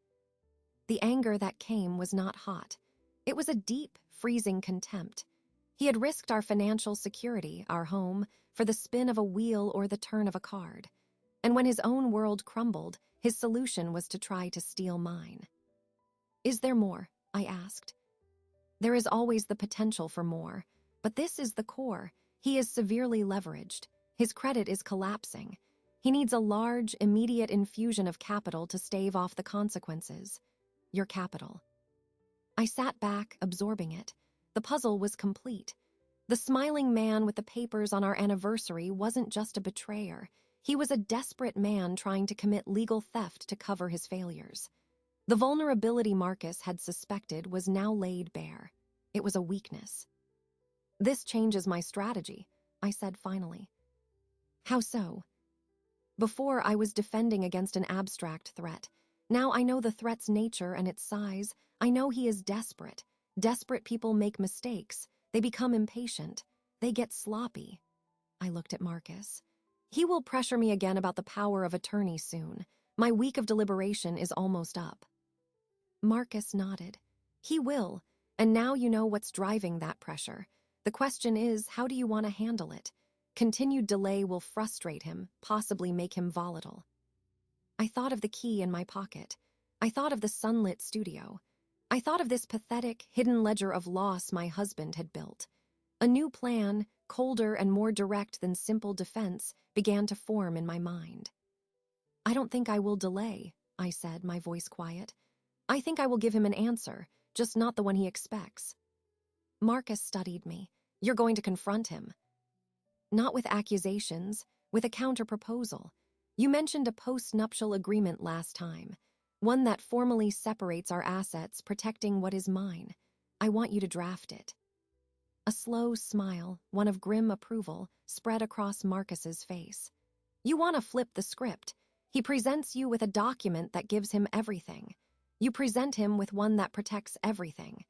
The anger that came was not hot. It was a deep, freezing contempt. He had risked our financial security, our home, for the spin of a wheel or the turn of a card. And when his own world crumbled, his solution was to try to steal mine. "Is there more?" I asked. "There is always the potential for more, but this is the core. He is severely leveraged. His credit is collapsing. He needs a large, immediate infusion of capital to stave off the consequences. Your capital." I sat back, absorbing it. The puzzle was complete. The smiling man with the papers on our anniversary wasn't just a betrayer. He was a desperate man trying to commit legal theft to cover his failures. The vulnerability Marcus had suspected was now laid bare. It was a weakness. "This changes my strategy," I said finally. "How so?" "Before, I was defending against an abstract threat. Now I know the threat's nature and its size. I know he is desperate. Desperate people make mistakes. They become impatient. They get sloppy." I looked at Marcus. "He will pressure me again about the power of attorney soon. My week of deliberation is almost up." Marcus nodded. "He will, and now you know what's driving that pressure. The question is, how do you want to handle it? Continued delay will frustrate him, possibly make him volatile." I thought of the key in my pocket. I thought of the sunlit studio. I thought of this pathetic, hidden ledger of loss my husband had built. A new plan, colder and more direct than simple defense, began to form in my mind. "I don't think I will delay," I said, my voice quiet. "I think I will give him an answer, just not the one he expects." Marcus studied me. "You're going to confront him." "Not with accusations, with a counter-proposal. You mentioned a post-nuptial agreement last time, one that formally separates our assets, protecting what is mine. I want you to draft it." A slow smile, one of grim approval, spread across Marcus's face. "You want to flip the script. He presents you with a document that gives him everything. You present him with one that protects everything.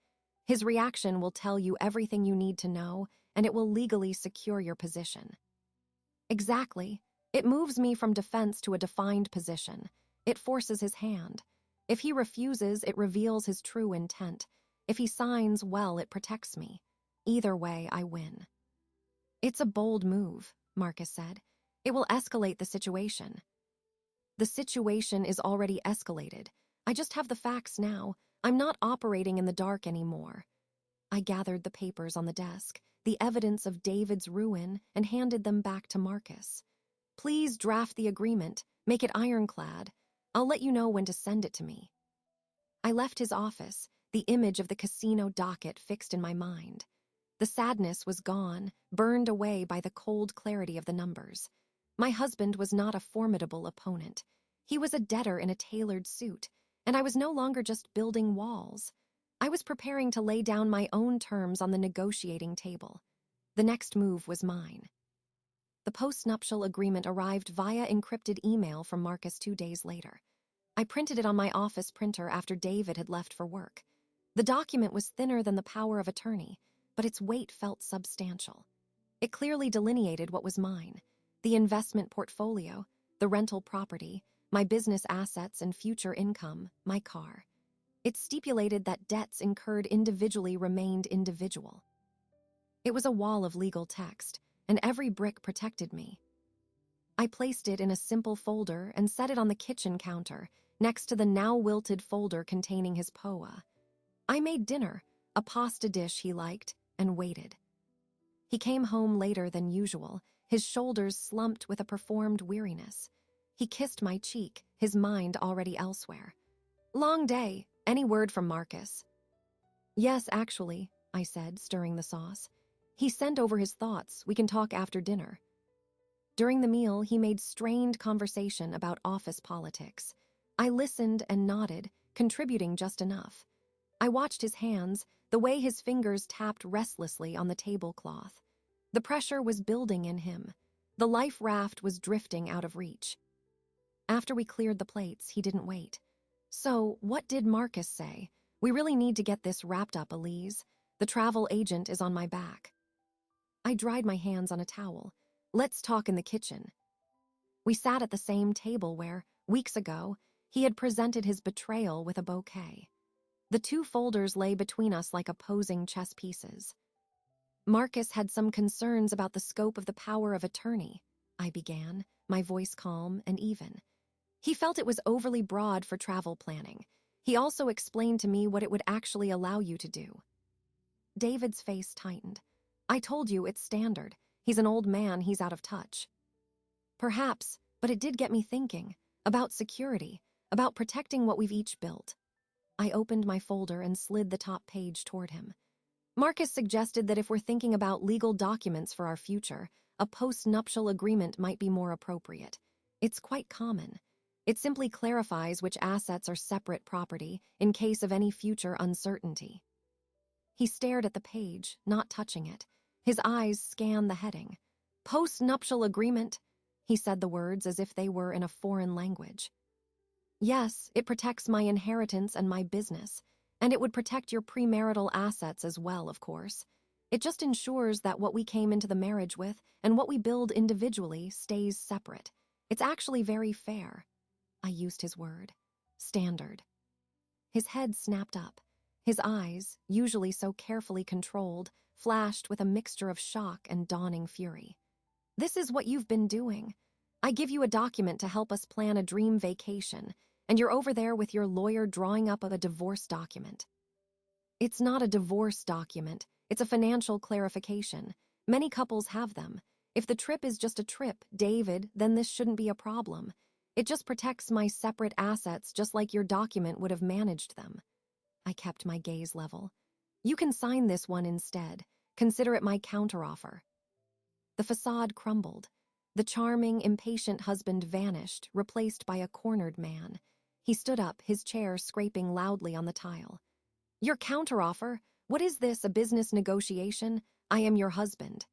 His reaction will tell you everything you need to know, and it will legally secure your position." "Exactly. It moves me from defense to a defined position. It forces his hand. If he refuses, it reveals his true intent. If he signs, well, it protects me. Either way, I win." "It's a bold move," Marcus said. "It will escalate the situation." "The situation is already escalated. I just have the facts now. I'm not operating in the dark anymore." I gathered the papers on the desk, the evidence of David's ruin, and handed them back to Marcus. "Please draft the agreement. Make it ironclad. I'll let you know when to send it to me." I left his office, the image of the casino docket fixed in my mind. The sadness was gone, burned away by the cold clarity of the numbers. My husband was not a formidable opponent. He was a debtor in a tailored suit, and I was no longer just building walls. I was preparing to lay down my own terms on the negotiating table. The next move was mine. The postnuptial agreement arrived via encrypted email from Marcus 2 days later. I printed it on my office printer after David had left for work. The document was thinner than the power of attorney, but its weight felt substantial. It clearly delineated what was mine: the investment portfolio, the rental property, my business assets and future income, my car. It stipulated that debts incurred individually remained individual. It was a wall of legal text, and every brick protected me. I placed it in a simple folder and set it on the kitchen counter, next to the now wilted folder containing his POA. I made dinner, a pasta dish he liked, and waited. He came home later than usual, his shoulders slumped with a performed weariness. He kissed my cheek, his mind already elsewhere. "Long day. Any word from Marcus?" "Yes, actually," I said, stirring the sauce. "He sent over his thoughts. We can talk after dinner." During the meal, he made strained conversation about office politics. I listened and nodded, contributing just enough. I watched his hands, the way his fingers tapped restlessly on the tablecloth. The pressure was building in him. The life raft was drifting out of reach. After we cleared the plates, he didn't wait. "So, what did Marcus say? We really need to get this wrapped up, Elise. The travel agent is on my back. I dried my hands on a towel. Let's talk in the kitchen. We sat at the same table where, weeks ago, he had presented his betrayal with a bouquet. The two folders lay between us like opposing chess pieces. Marcus had some concerns about the scope of the power of attorney, I began, my voice calm and even. He felt it was overly broad for travel planning. He also explained to me what it would actually allow you to do. David's face tightened. I told you it's standard. He's an old man, he's out of touch. Perhaps, but it did get me thinking about security, about protecting what we've each built. I opened my folder and slid the top page toward him. Marcus suggested that if we're thinking about legal documents for our future, a post-nuptial agreement might be more appropriate. It's quite common. It simply clarifies which assets are separate property in case of any future uncertainty. He stared at the page, not touching it. His eyes scanned the heading. Post-nuptial agreement, he said the words as if they were in a foreign language. Yes, it protects my inheritance and my business, and it would protect your premarital assets as well, of course. It just ensures that what we came into the marriage with and what we build individually stays separate. It's actually very fair. I used his word. Standard. His head snapped up. His eyes, usually so carefully controlled, flashed with a mixture of shock and dawning fury. This is what you've been doing. I give you a document to help us plan a dream vacation, and you're over there with your lawyer drawing up a divorce document. It's not a divorce document. It's a financial clarification. Many couples have them. If the trip is just a trip, David, then this shouldn't be a problem. It just protects my separate assets just like your document would have managed them. I kept my gaze level. You can sign this one instead. Consider it my counteroffer. The facade crumbled. The charming, impatient husband vanished, replaced by a cornered man. He stood up, his chair scraping loudly on the tile. Your counteroffer? What is this, a business negotiation? I am your husband.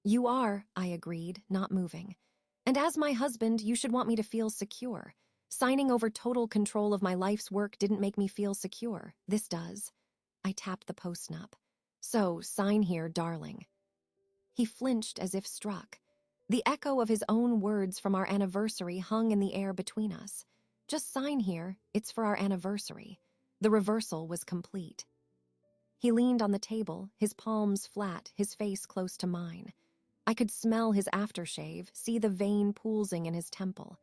You are, I agreed, not moving. And as my husband, you should want me to feel secure. Signing over total control of my life's work didn't make me feel secure. This does. I tapped the post-nup. So, sign here, darling. He flinched as if struck. The echo of his own words from our anniversary hung in the air between us. Just sign here, it's for our anniversary. The reversal was complete. He leaned on the table, his palms flat, his face close to mine. I could smell his aftershave, see the vein pulsing in his temple.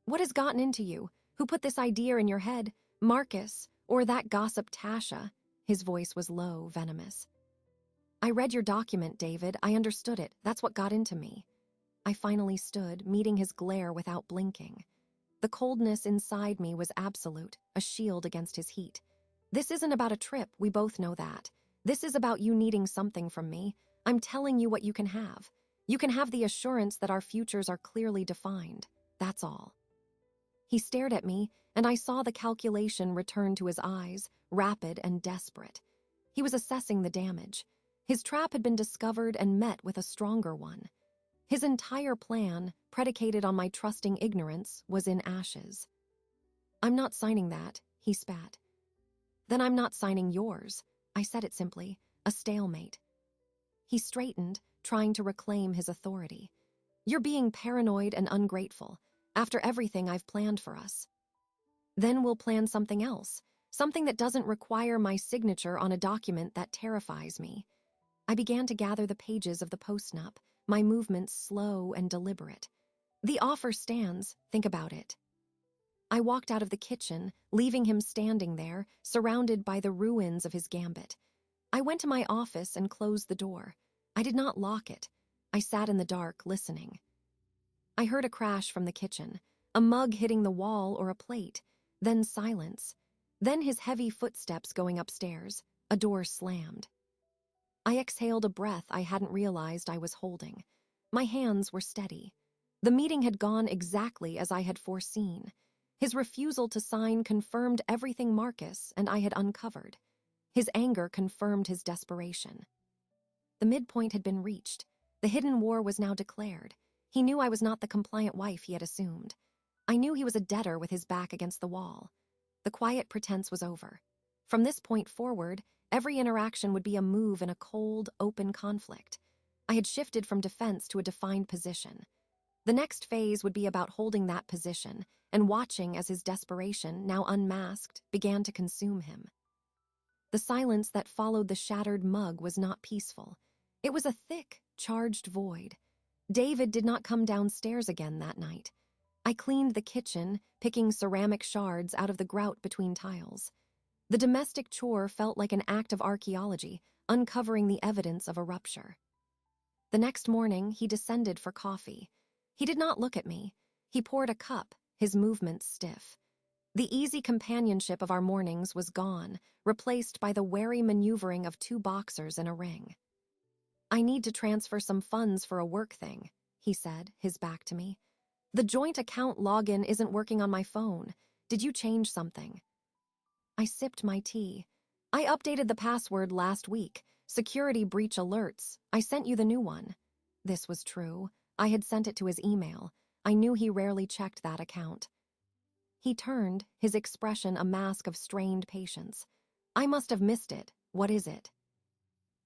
What has gotten into you? Who put this idea in your head? Marcus, or that gossip Tasha? His voice was low, venomous. I read your document, David. I understood it. That's what got into me. I finally stood, meeting his glare without blinking. The coldness inside me was absolute, a shield against his heat. This isn't about a trip, we both know that. This is about you needing something from me. I'm telling you what you can have. You can have the assurance that our futures are clearly defined. That's all. He stared at me, and I saw the calculation return to his eyes, rapid and desperate. He was assessing the damage. His trap had been discovered and met with a stronger one. His entire plan, predicated on my trusting ignorance, was in ashes. I'm not signing that, he spat. Then I'm not signing yours. I said it simply, a stalemate. He straightened, trying to reclaim his authority. You're being paranoid and ungrateful, after everything I've planned for us. Then we'll plan something else, something that doesn't require my signature on a document that terrifies me. I began to gather the pages of the post-nup, my movements slow and deliberate. The offer stands, think about it. I walked out of the kitchen, leaving him standing there, surrounded by the ruins of his gambit. I went to my office and closed the door. I did not lock it. I sat in the dark, listening. I heard a crash from the kitchen, a mug hitting the wall or a plate, then silence, then his heavy footsteps going upstairs, a door slammed. I exhaled a breath I hadn't realized I was holding. My hands were steady. The meeting had gone exactly as I had foreseen. His refusal to sign confirmed everything Marcus and I had uncovered. His anger confirmed his desperation. The midpoint had been reached. The hidden war was now declared. He knew I was not the compliant wife he had assumed. I knew he was a debtor with his back against the wall. The quiet pretense was over. From this point forward, every interaction would be a move in a cold, open conflict. I had shifted from defense to a defined position. The next phase would be about holding that position and watching as his desperation, now unmasked, began to consume him. The silence that followed the shattered mug was not peaceful. It was a thick, charged void. David did not come downstairs again that night. I cleaned the kitchen, picking ceramic shards out of the grout between tiles. The domestic chore felt like an act of archaeology, uncovering the evidence of a rupture. The next morning, he descended for coffee. He did not look at me. He poured a cup, his movements stiff. The easy companionship of our mornings was gone, replaced by the wary maneuvering of two boxers in a ring. "I need to transfer some funds for a work thing," he said, his back to me. "The joint account login isn't working on my phone. Did you change something?" I sipped my tea. "I updated the password last week. Security breach alerts. I sent you the new one." This was true. I had sent it to his email. I knew he rarely checked that account. He turned, his expression a mask of strained patience. "I must have missed it. What is it?"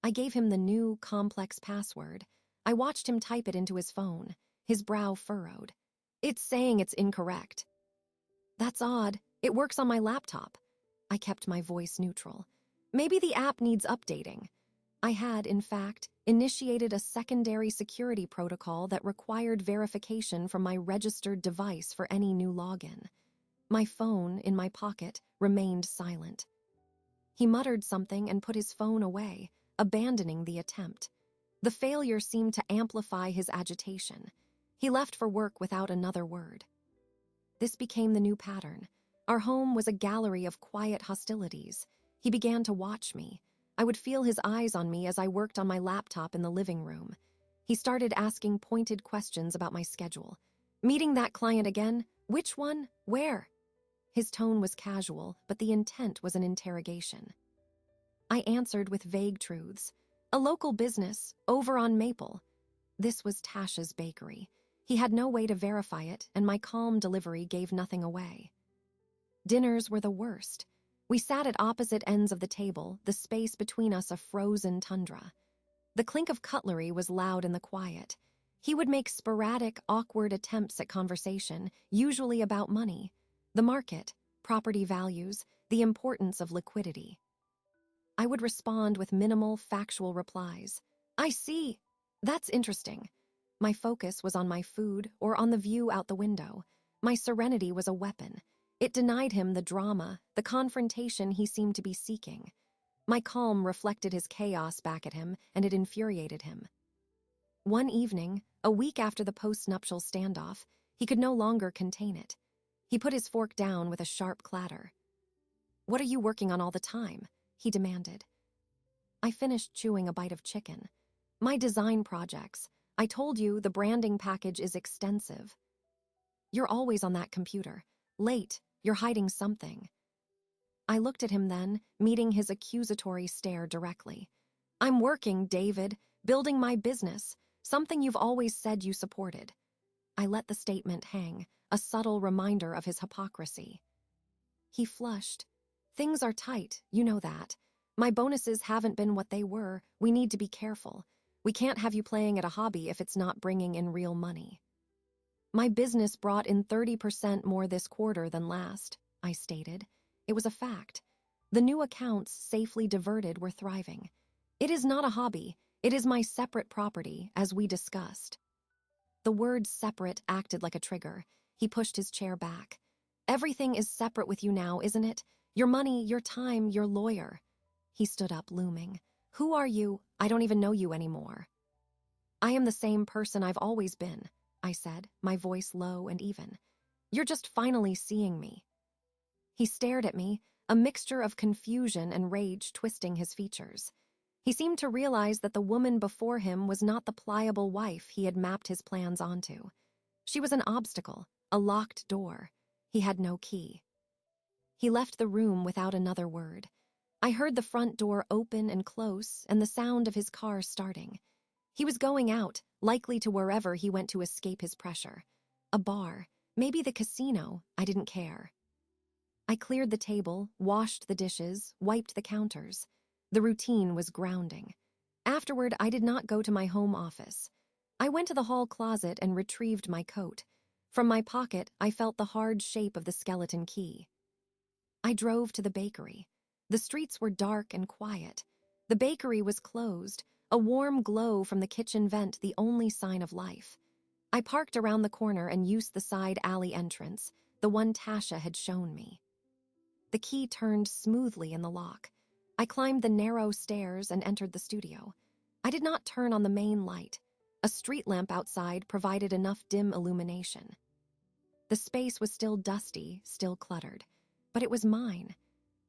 I gave him the new, complex password. I watched him type it into his phone, his brow furrowed. "It's saying it's incorrect." "That's odd. It works on my laptop." I kept my voice neutral. "Maybe the app needs updating." I had, in fact, initiated a secondary security protocol that required verification from my registered device for any new login. My phone, in my pocket, remained silent. He muttered something and put his phone away, abandoning the attempt. The failure seemed to amplify his agitation. He left for work without another word. This became the new pattern. Our home was a gallery of quiet hostilities. He began to watch me. I would feel his eyes on me as I worked on my laptop in the living room. He started asking pointed questions about my schedule. "Meeting that client again? Which one? Where?" His tone was casual, but the intent was an interrogation. I answered with vague truths. "A local business, over on Maple." This was Tasha's bakery. He had no way to verify it, and my calm delivery gave nothing away. Dinners were the worst. We sat at opposite ends of the table, the space between us a frozen tundra. The clink of cutlery was loud in the quiet. He would make sporadic, awkward attempts at conversation, usually about money, the market, property values, the importance of liquidity. I would respond with minimal, factual replies. "I see. That's interesting." My focus was on my food or on the view out the window. My serenity was a weapon. It denied him the drama, the confrontation he seemed to be seeking. My calm reflected his chaos back at him, and it infuriated him. One evening, a week after the post-nuptial standoff, he could no longer contain it. He put his fork down with a sharp clatter. "What are you working on all the time?" he demanded. I finished chewing a bite of chicken. "My design projects. I told you the branding package is extensive." "You're always on that computer. Late. You're hiding something." I looked at him then, meeting his accusatory stare directly. "I'm working, David, building my business, something you've always said you supported." I let the statement hang, a subtle reminder of his hypocrisy. He flushed. "Things are tight, you know that. My bonuses haven't been what they were. We need to be careful. We can't have you playing at a hobby if it's not bringing in real money." "My business brought in 30% more this quarter than last," I stated. It was a fact. The new accounts, safely diverted, were thriving. "It is not a hobby. It is my separate property, as we discussed." The word separate acted like a trigger. He pushed his chair back. "Everything is separate with you now, isn't it? Your money, your time, your lawyer." He stood up, looming. "Who are you? I don't even know you anymore." "I am the same person I've always been," I said, my voice low and even. "You're just finally seeing me." He stared at me, a mixture of confusion and rage twisting his features. He seemed to realize that the woman before him was not the pliable wife he had mapped his plans onto. She was an obstacle, a locked door. He had no key. He left the room without another word. I heard the front door open and close and the sound of his car starting. He was going out, likely to wherever he went to escape his pressure. A bar, maybe the casino, I didn't care. I cleared the table, washed the dishes, wiped the counters. The routine was grounding. Afterward, I did not go to my home office. I went to the hall closet and retrieved my coat. From my pocket, I felt the hard shape of the skeleton key. I drove to the bakery. The streets were dark and quiet. The bakery was closed, a warm glow from the kitchen vent the only sign of life. I parked around the corner and used the side alley entrance, the one Tasha had shown me. The key turned smoothly in the lock. I climbed the narrow stairs and entered the studio. I did not turn on the main light. A street lamp outside provided enough dim illumination. The space was still dusty, still cluttered, but it was mine.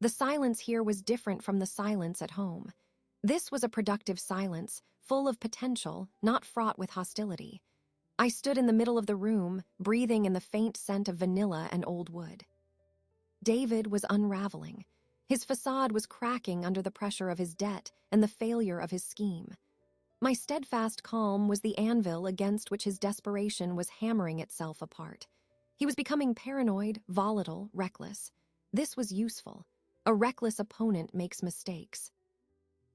The silence here was different from the silence at home. This was a productive silence, full of potential, not fraught with hostility. I stood in the middle of the room, breathing in the faint scent of vanilla and old wood. David was unraveling. His facade was cracking under the pressure of his debt and the failure of his scheme. My steadfast calm was the anvil against which his desperation was hammering itself apart. He was becoming paranoid, volatile, reckless. This was useful. A reckless opponent makes mistakes.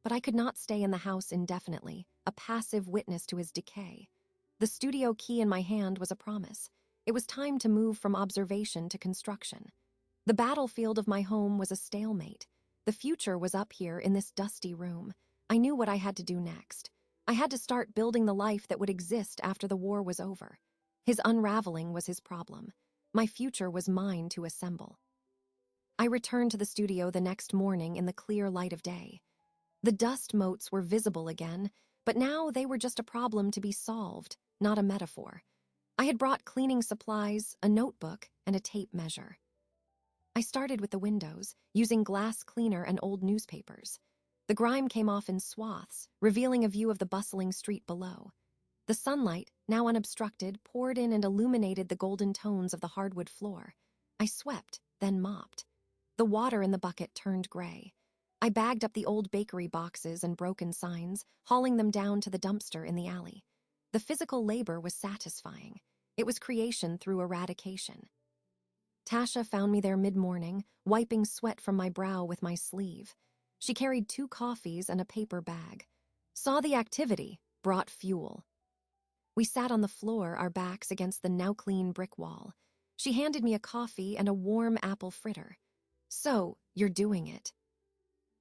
But I could not stay in the house indefinitely, a passive witness to his decay. The studio key in my hand was a promise. It was time to move from observation to construction. The battlefield of my home was a stalemate. The future was up here in this dusty room. I knew what I had to do next. I had to start building the life that would exist after the war was over. His unraveling was his problem. My future was mine to assemble. I returned to the studio the next morning in the clear light of day. The dust motes were visible again, but now they were just a problem to be solved, not a metaphor. I had brought cleaning supplies, a notebook, and a tape measure. I started with the windows, using glass cleaner and old newspapers. The grime came off in swaths, revealing a view of the bustling street below. The sunlight, now unobstructed, poured in and illuminated the golden tones of the hardwood floor. I swept, then mopped. The water in the bucket turned gray. I bagged up the old bakery boxes and broken signs, hauling them down to the dumpster in the alley. The physical labor was satisfying. It was creation through eradication. Tasha found me there mid-morning, wiping sweat from my brow with my sleeve. She carried 2 coffees and a paper bag. Saw the activity, brought fuel. We sat on the floor, our backs against the now-clean brick wall. She handed me a coffee and a warm apple fritter. "So, you're doing it."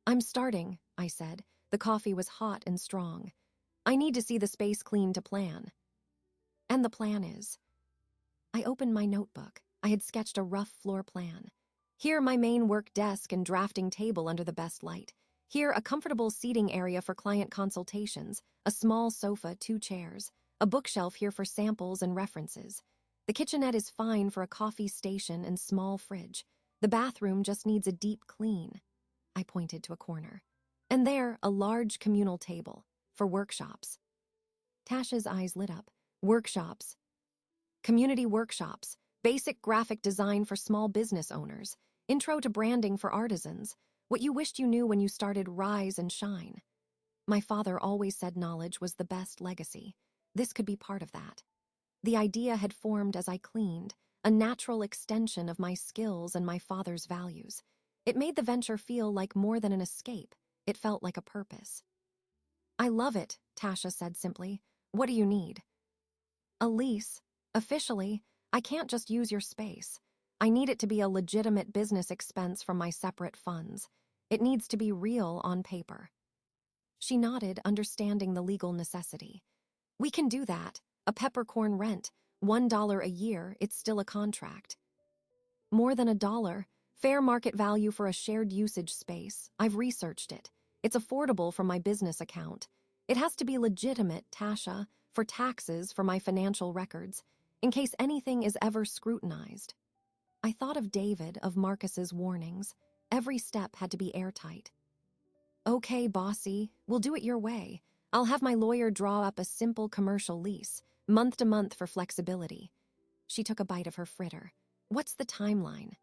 "I'm starting," I said. The coffee was hot and strong. "I need to see the space cleaned to plan." "And the plan is?" I opened my notebook. I had sketched a rough floor plan. Here, my main work desk and drafting table under the best light. Here, a comfortable seating area for client consultations, a small sofa, 2 chairs, a bookshelf here for samples and references. The kitchenette is fine for a coffee station and small fridge. The bathroom just needs a deep clean. I pointed to a corner. And there, a large communal table for workshops. Tasha's eyes lit up. Workshops. Community workshops. Basic graphic design for small business owners. Intro to branding for artisans. What you wished you knew when you started Rise and Shine. My father always said knowledge was the best legacy. This could be part of that. The idea had formed as I cleaned, a natural extension of my skills and my father's values. It made the venture feel like more than an escape. It felt like a purpose. "I love it," Tasha said simply. "What do you need?" "A lease. Officially, I can't just use your space. I need it to be a legitimate business expense from my separate funds. It needs to be real on paper." She nodded, understanding the legal necessity. "We can do that. A peppercorn rent, $1 a year, it's still a contract." "More than $1. Fair market value for a shared usage space. I've researched it. It's affordable from my business account. It has to be legitimate, Tasha, for taxes, for my financial records, in case anything is ever scrutinized." I thought of David, of Marcus's warnings. Every step had to be airtight. "Okay, bossy, we'll do it your way. I'll have my lawyer draw up a simple commercial lease, month to month for flexibility." She took a bite of her fritter. "What's the timeline?"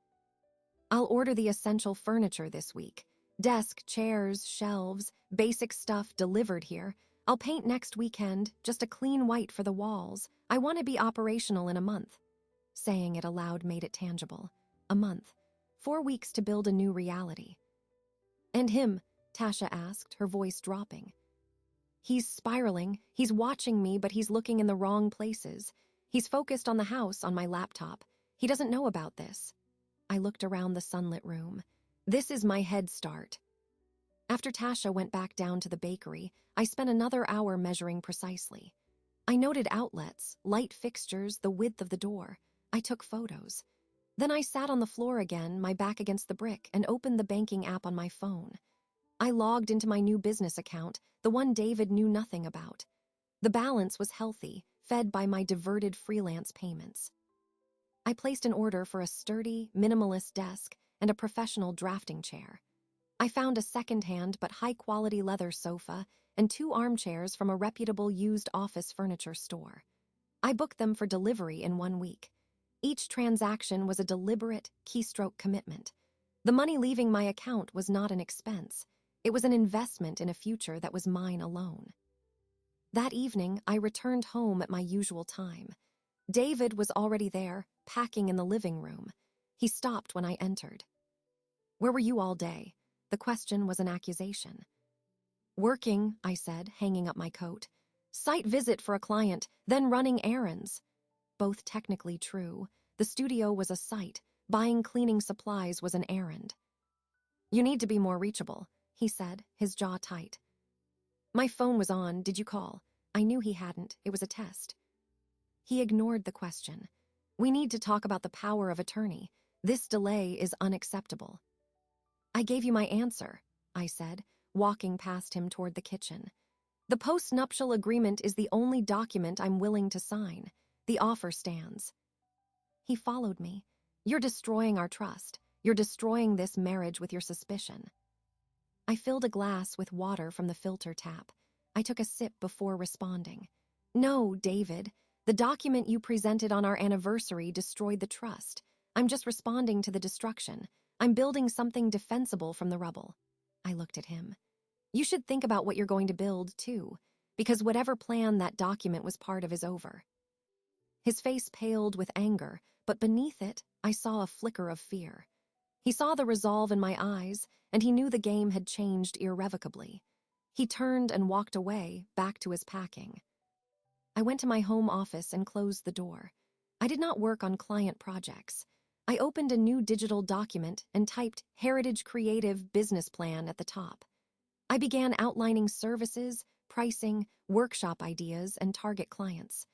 "I'll order the essential furniture this week. Desk, chairs, shelves, basic stuff delivered here. I'll paint next weekend, just a clean white for the walls. I want to be operational in a month." Saying it aloud made it tangible. A month. 4 weeks to build a new reality. And him, Tasha asked, her voice dropping. He's spiraling. He's watching me, but he's looking in the wrong places. He's focused on the house on my laptop. He doesn't know about this. I looked around the sunlit room. This is my head start. After Tasha went back down to the bakery, I spent another hour measuring precisely. I noted outlets, light fixtures, the width of the door. I took photos. Then I sat on the floor again, my back against the brick, and opened the banking app on my phone. I logged into my new business account, the one David knew nothing about. The balance was healthy, fed by my diverted freelance payments. I placed an order for a sturdy, minimalist desk and a professional drafting chair. I found a second-hand but high-quality leather sofa and 2 armchairs from a reputable used office furniture store. I booked them for delivery in 1 week. Each transaction was a deliberate, keystroke commitment. The money leaving my account was not an expense. It was an investment in a future that was mine alone. That evening, I returned home at my usual time. David was already there, packing in the living room. He stopped when I entered. "Where were you all day?" The question was an accusation. "Working," I said, hanging up my coat. "Site visit for a client, then running errands." Both technically true. The studio was a site. Buying cleaning supplies was an errand. "You need to be more reachable," he said, his jaw tight. "My phone was on. Did you call?" I knew he hadn't. It was a test. He ignored the question. "We need to talk about the power of attorney. This delay is unacceptable." "I gave you my answer," I said, walking past him toward the kitchen. "The post-nuptial agreement is the only document I'm willing to sign. The offer stands." He followed me. "You're destroying our trust. You're destroying this marriage with your suspicion." I filled a glass with water from the filter tap. I took a sip before responding. "No, David. The document you presented on our anniversary destroyed the trust. I'm just responding to the destruction. I'm building something defensible from the rubble." I looked at him. "You should think about what you're going to build, too, because whatever plan that document was part of is over." His face paled with anger, but beneath it, I saw a flicker of fear. He saw the resolve in my eyes, and he knew the game had changed irrevocably. He turned and walked away, back to his packing. I went to my home office and closed the door. I did not work on client projects. I opened a new digital document and typed Heritage Creative Business Plan at the top. I began outlining services, pricing, workshop ideas, and target clients.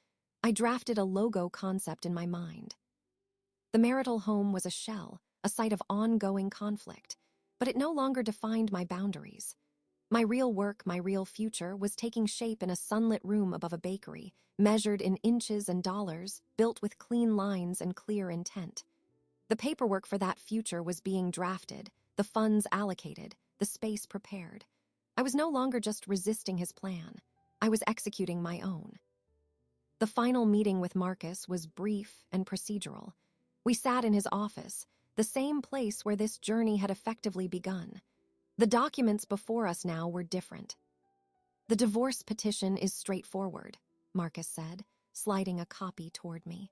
I drafted a logo concept in my mind. The marital home was a shell, a site of ongoing conflict, but it no longer defined my boundaries. My real work, my real future, was taking shape in a sunlit room above a bakery, measured in inches and dollars, built with clean lines and clear intent. The paperwork for that future was being drafted, the funds allocated, the space prepared. I was no longer just resisting his plan. I was executing my own. The final meeting with Marcus was brief and procedural. We sat in his office, the same place where this journey had effectively begun. The documents before us now were different. "The divorce petition is straightforward," Marcus said, sliding a copy toward me.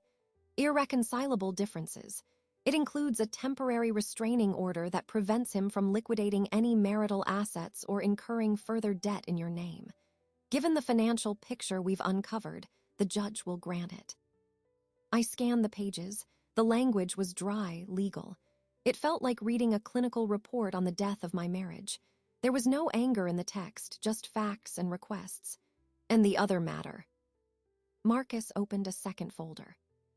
"Irreconcilable differences. It includes a temporary restraining order that prevents him from liquidating any marital assets or incurring further debt in your name. Given the financial picture we've uncovered, the judge will grant it." I scanned the pages. The language was dry, legal. It felt like reading a clinical report on the death of my marriage. There was no anger in the text, just facts and requests. "And the other matter." Marcus opened a second folder.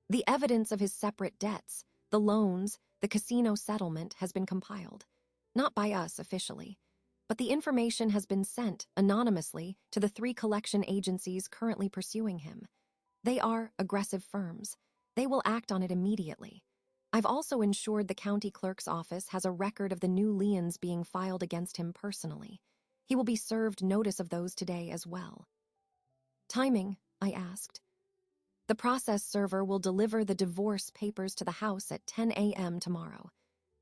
"The evidence of his separate debts, the loans, the casino settlement has been compiled. Not by us officially, but the information has been sent anonymously to the 3 collection agencies currently pursuing him. They are aggressive firms. They will act on it immediately. I've also ensured the county clerk's office has a record of the new liens being filed against him personally. He will be served notice of those today as well." "Timing?" I asked. "The process server will deliver the divorce papers to the house at 10 a.m. tomorrow.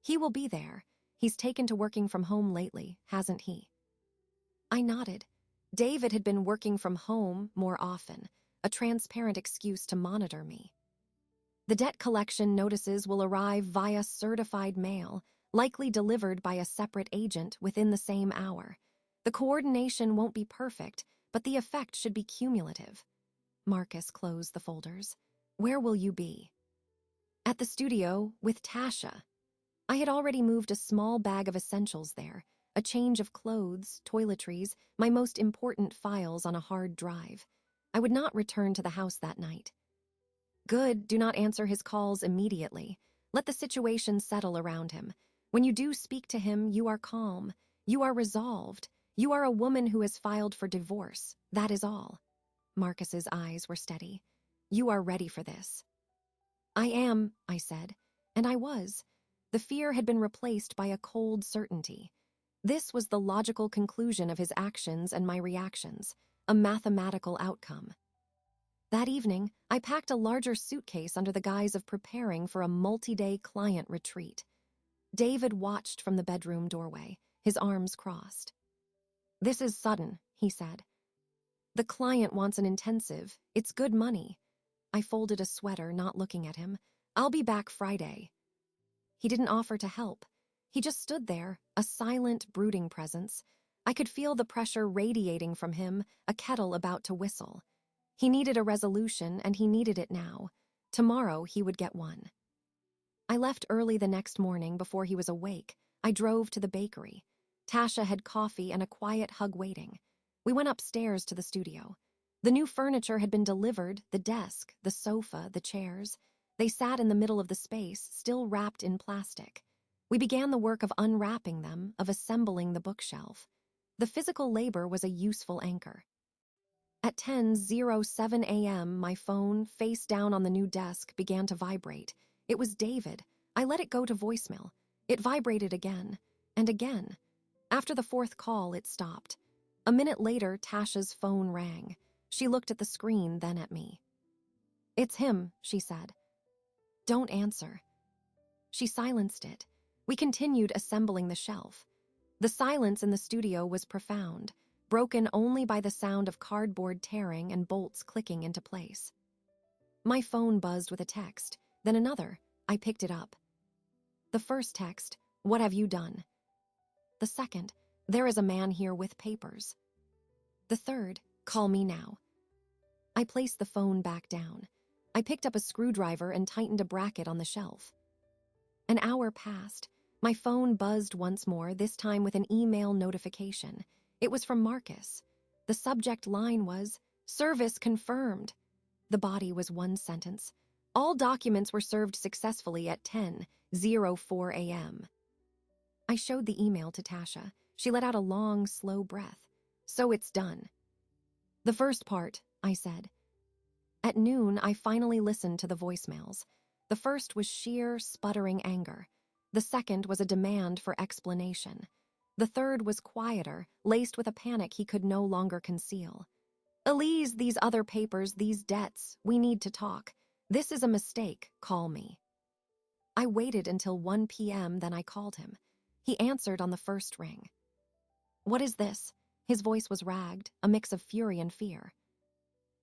He will be there. He's taken to working from home lately, hasn't he?" I nodded. David had been working from home more often, a transparent excuse to monitor me. The debt collection notices will arrive via certified mail, likely delivered by a separate agent within the same hour. The coordination won't be perfect, but the effect should be cumulative. Marcus closed the folders. Where will you be? At the studio with Tasha. I had already moved a small bag of essentials there, a change of clothes, toiletries, my most important files on a hard drive. I would not return to the house that night. Good, do not answer his calls immediately. Let the situation settle around him. When you do speak to him, you are calm. You are resolved. You are a woman who has filed for divorce. That is all. Marcus's eyes were steady. You are ready for this. I am, I said, and I was. The fear had been replaced by a cold certainty. This was the logical conclusion of his actions and my reactions, a mathematical outcome. That evening, I packed a larger suitcase under the guise of preparing for a multi-day client retreat. David watched from the bedroom doorway, his arms crossed. This is sudden, he said. The client wants an intensive. It's good money. I folded a sweater, not looking at him. I'll be back Friday. He didn't offer to help. He just stood there, a silent, brooding presence. I could feel the pressure radiating from him, a kettle about to whistle. He needed a resolution, and he needed it now. Tomorrow he would get one. I left early the next morning before he was awake. I drove to the bakery. Tasha had coffee and a quiet hug waiting. We went upstairs to the studio. The new furniture had been delivered, the desk, the sofa, the chairs. They sat in the middle of the space, still wrapped in plastic. We began the work of unwrapping them, of assembling the bookshelf. The physical labor was a useful anchor. At 10:07 a.m., my phone, face down on the new desk, began to vibrate. It was David. I let it go to voicemail. It vibrated again, and again. After the fourth call, it stopped. A minute later, Tasha's phone rang. She looked at the screen, then at me. It's him, she said. Don't answer. She silenced it. We continued assembling the shelf. The silence in the studio was profound, broken only by the sound of cardboard tearing and bolts clicking into place. My phone buzzed with a text, then another. I picked it up. The first text, what have you done? The second, there is a man here with papers. The third, call me now. I placed the phone back down. I picked up a screwdriver and tightened a bracket on the shelf. An hour passed. My phone buzzed once more, this time with an email notification. It was from Marcus. The subject line was, service confirmed. The body was one sentence. All documents were served successfully at 10:04 a.m. I showed the email to Tasha. She let out a long, slow breath. So it's done. The first part, I said. At noon, I finally listened to the voicemails. The first was sheer, sputtering anger. The second was a demand for explanation. The third was quieter, laced with a panic he could no longer conceal. Elise, these other papers, these debts, we need to talk. This is a mistake, call me. I waited until 1 p.m., then I called him. He answered on the first ring. What is this? His voice was ragged, a mix of fury and fear.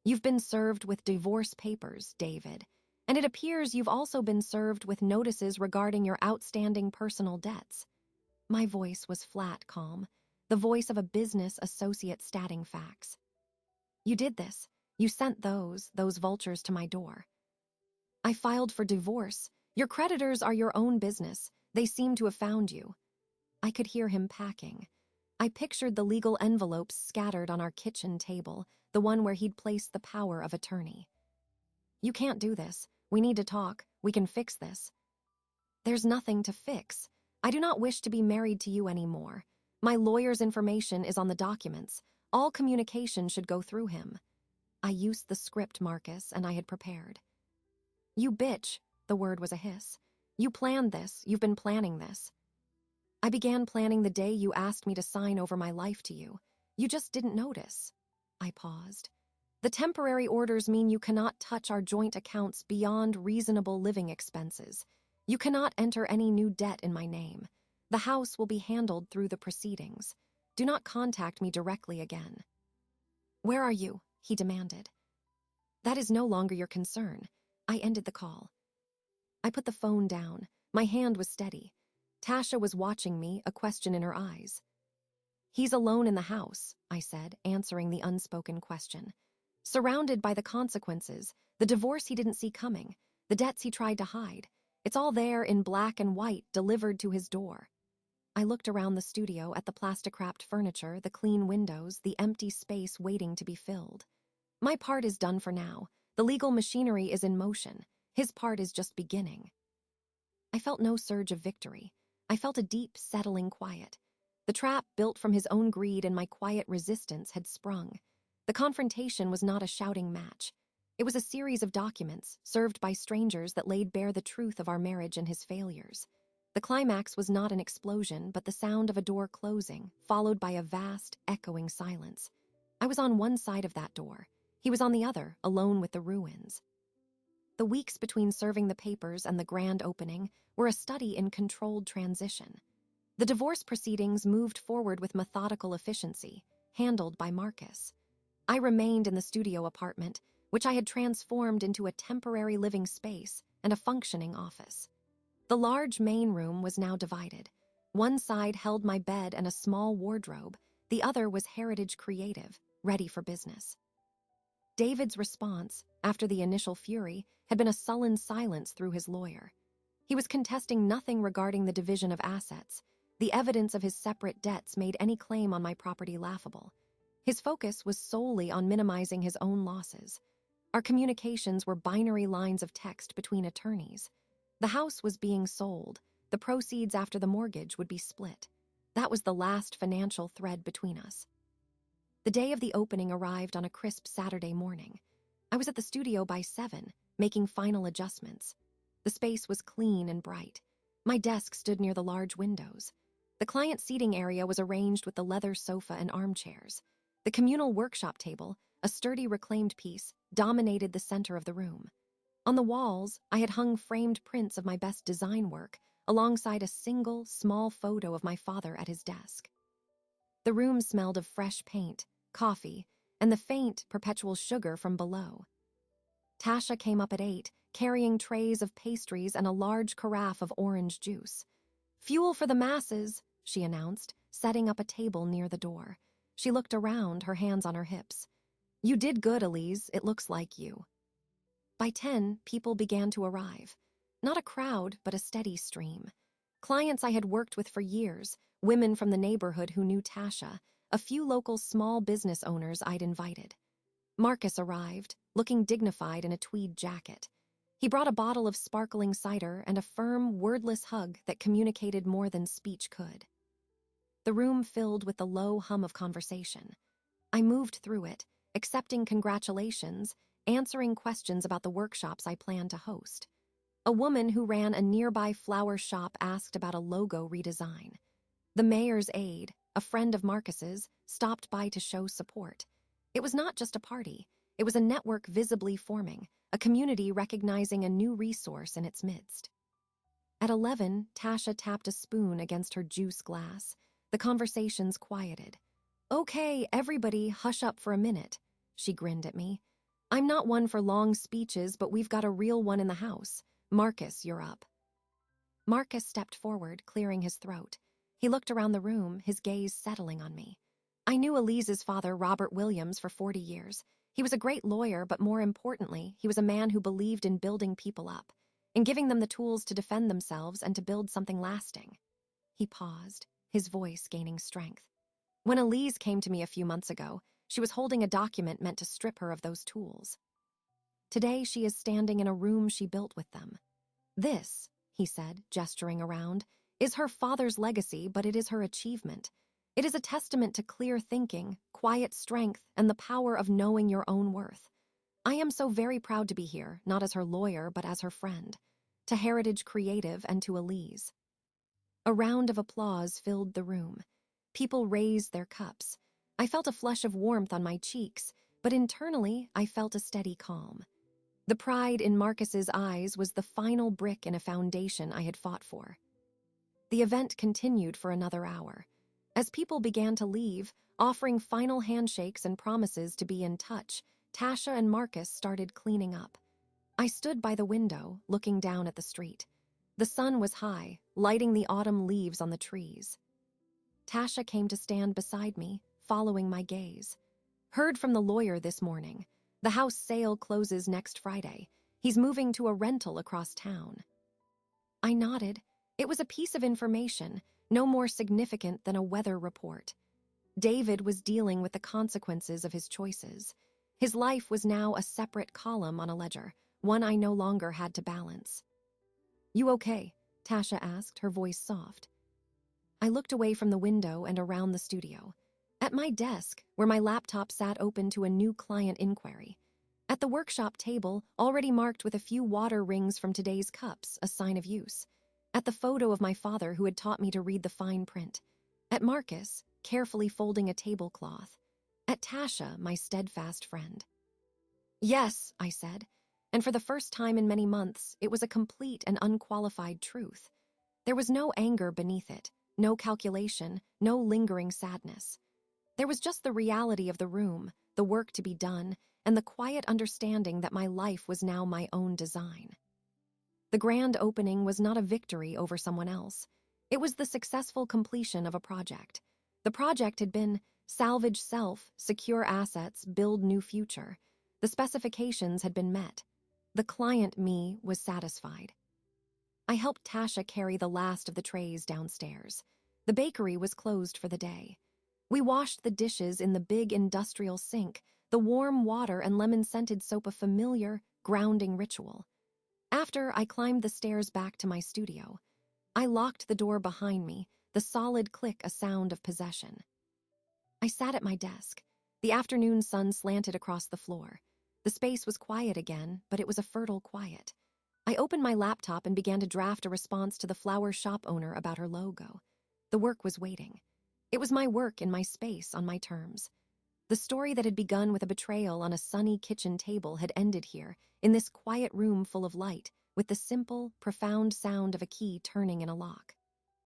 You've been served with divorce papers, David, and it appears you've also been served with notices regarding your outstanding personal debts. My voice was flat calm, the voice of a business associate statting facts. You did this. You sent those vultures to my door. I filed for divorce. Your creditors are your own business. They seem to have found you. I could hear him packing. I pictured the legal envelopes scattered on our kitchen table, the one where he'd placed the power of attorney. You can't do this. We need to talk. We can fix this. There's nothing to fix. I do not wish to be married to you anymore. My lawyer's information is on the documents. All communication should go through him. I used the script, Marcus, and I had prepared. You bitch, the word was a hiss. You planned this. You've been planning this. I began planning the day you asked me to sign over my life to you. You just didn't notice. I paused. The temporary orders mean you cannot touch our joint accounts beyond reasonable living expenses. You cannot enter any new debt in my name. The house will be handled through the proceedings. Do not contact me directly again. Where are you? He demanded. That is no longer your concern. I ended the call. I put the phone down. My hand was steady. Tasha was watching me, a question in her eyes. He's alone in the house, I said, answering the unspoken question. Surrounded by the consequences, the divorce he didn't see coming, the debts he tried to hide. It's all there in black and white, delivered to his door. I looked around the studio at the plastic-wrapped furniture, the clean windows, the empty space waiting to be filled. My part is done for now. The legal machinery is in motion. His part is just beginning. I felt no surge of victory. I felt a deep, settling quiet. The trap built from his own greed and my quiet resistance had sprung. The confrontation was not a shouting match. It was a series of documents, served by strangers, that laid bare the truth of our marriage and his failures. The climax was not an explosion, but the sound of a door closing, followed by a vast, echoing silence. I was on one side of that door. He was on the other, alone with the ruins. The weeks between serving the papers and the grand opening were a study in controlled transition. The divorce proceedings moved forward with methodical efficiency, handled by Marcus. I remained in the studio apartment, which I had transformed into a temporary living space and a functioning office. The large main room was now divided. One side held my bed and a small wardrobe. The other was heritage creative, ready for business. David's response, after the initial fury, had been a sullen silence through his lawyer. He was contesting nothing regarding the division of assets. The evidence of his separate debts made any claim on my property laughable. His focus was solely on minimizing his own losses. Our communications were binary lines of text between attorneys. The house was being sold. The proceeds after the mortgage would be split. That was the last financial thread between us. The day of the opening arrived on a crisp Saturday morning. I was at the studio by 7, making final adjustments. The space was clean and bright. My desk stood near the large windows. The client seating area was arranged with the leather sofa and armchairs. The communal workshop table, a sturdy reclaimed piece, dominated the center of the room. On the walls, I had hung framed prints of my best design work, alongside a single, small photo of my father at his desk. The room smelled of fresh paint, coffee, and the faint, perpetual sugar from below. Tasha came up at 8, carrying trays of pastries and a large carafe of orange juice. "Fuel for the masses," she announced, setting up a table near the door. She looked around, her hands on her hips. "You did good, Elise. It looks like you." By 10, people began to arrive. Not a crowd, but a steady stream. Clients I had worked with for years, women from the neighborhood who knew Tasha, a few local small business owners I'd invited. Marcus arrived, looking dignified in a tweed jacket. He brought a bottle of sparkling cider and a firm, wordless hug that communicated more than speech could. The room filled with the low hum of conversation. I moved through it, accepting congratulations, answering questions about the workshops I planned to host. A woman who ran a nearby flower shop asked about a logo redesign. The mayor's aide, a friend of Marcus's, stopped by to show support. It was not just a party. It was a network visibly forming, a community recognizing a new resource in its midst. At 11, Tasha tapped a spoon against her juice glass. The conversations quieted. "Okay, everybody, hush up for a minute," she grinned at me. "I'm not one for long speeches, but we've got a real one in the house. Marcus, you're up." Marcus stepped forward, clearing his throat. He looked around the room, his gaze settling on me. I knew Elise's father, Robert Williams, for 40 years. He was a great lawyer, but more importantly, he was a man who believed in building people up, in giving them the tools to defend themselves and to build something lasting. He paused, his voice gaining strength. When Elise came to me a few months ago, she was holding a document meant to strip her of those tools. Today, she is standing in a room she built with them. "This," he said, gesturing around, "is her father's legacy, but it is her achievement. It is a testament to clear thinking, quiet strength, and the power of knowing your own worth. I am so very proud to be here, not as her lawyer, but as her friend. To Heritage Creative and to Elise." A round of applause filled the room. People raised their cups. I felt a flush of warmth on my cheeks, but internally I felt a steady calm. The pride in Marcus's eyes was the final brick in a foundation I had fought for. The event continued for another hour. As people began to leave, offering final handshakes and promises to be in touch, Tasha and Marcus started cleaning up. I stood by the window, looking down at the street. The sun was high, lighting the autumn leaves on the trees. Tasha came to stand beside me, following my gaze. Heard from the lawyer this morning. The house sale closes next Friday. He's moving to a rental across town. I nodded. It was a piece of information, no more significant than a weather report. David was dealing with the consequences of his choices. His life was now a separate column on a ledger, one I no longer had to balance. "You okay?" Tasha asked, her voice soft. I looked away from the window and around the studio. At my desk, where my laptop sat open to a new client inquiry. At the workshop table, already marked with a few water rings from today's cups, a sign of use. At the photo of my father who had taught me to read the fine print. At Marcus, carefully folding a tablecloth. At Tasha, my steadfast friend. "Yes," I said, and for the first time in many months, it was a complete and unqualified truth. There was no anger beneath it, no calculation, no lingering sadness. There was just the reality of the room, the work to be done, and the quiet understanding that my life was now my own design. The grand opening was not a victory over someone else. It was the successful completion of a project. The project had been salvage self, secure assets, build new future. The specifications had been met. The client me was satisfied. I helped Tasha carry the last of the trays downstairs. The bakery was closed for the day. We washed the dishes in the big industrial sink, the warm water and lemon-scented soap a familiar, grounding ritual. After, I climbed the stairs back to my studio. I locked the door behind me, the solid click a sound of possession. I sat at my desk. The afternoon sun slanted across the floor. The space was quiet again, but it was a fertile quiet. I opened my laptop and began to draft a response to the flower shop owner about her logo. The work was waiting. It was my work in my space on my terms. The story that had begun with a betrayal on a sunny kitchen table had ended here, in this quiet room full of light, with the simple, profound sound of a key turning in a lock.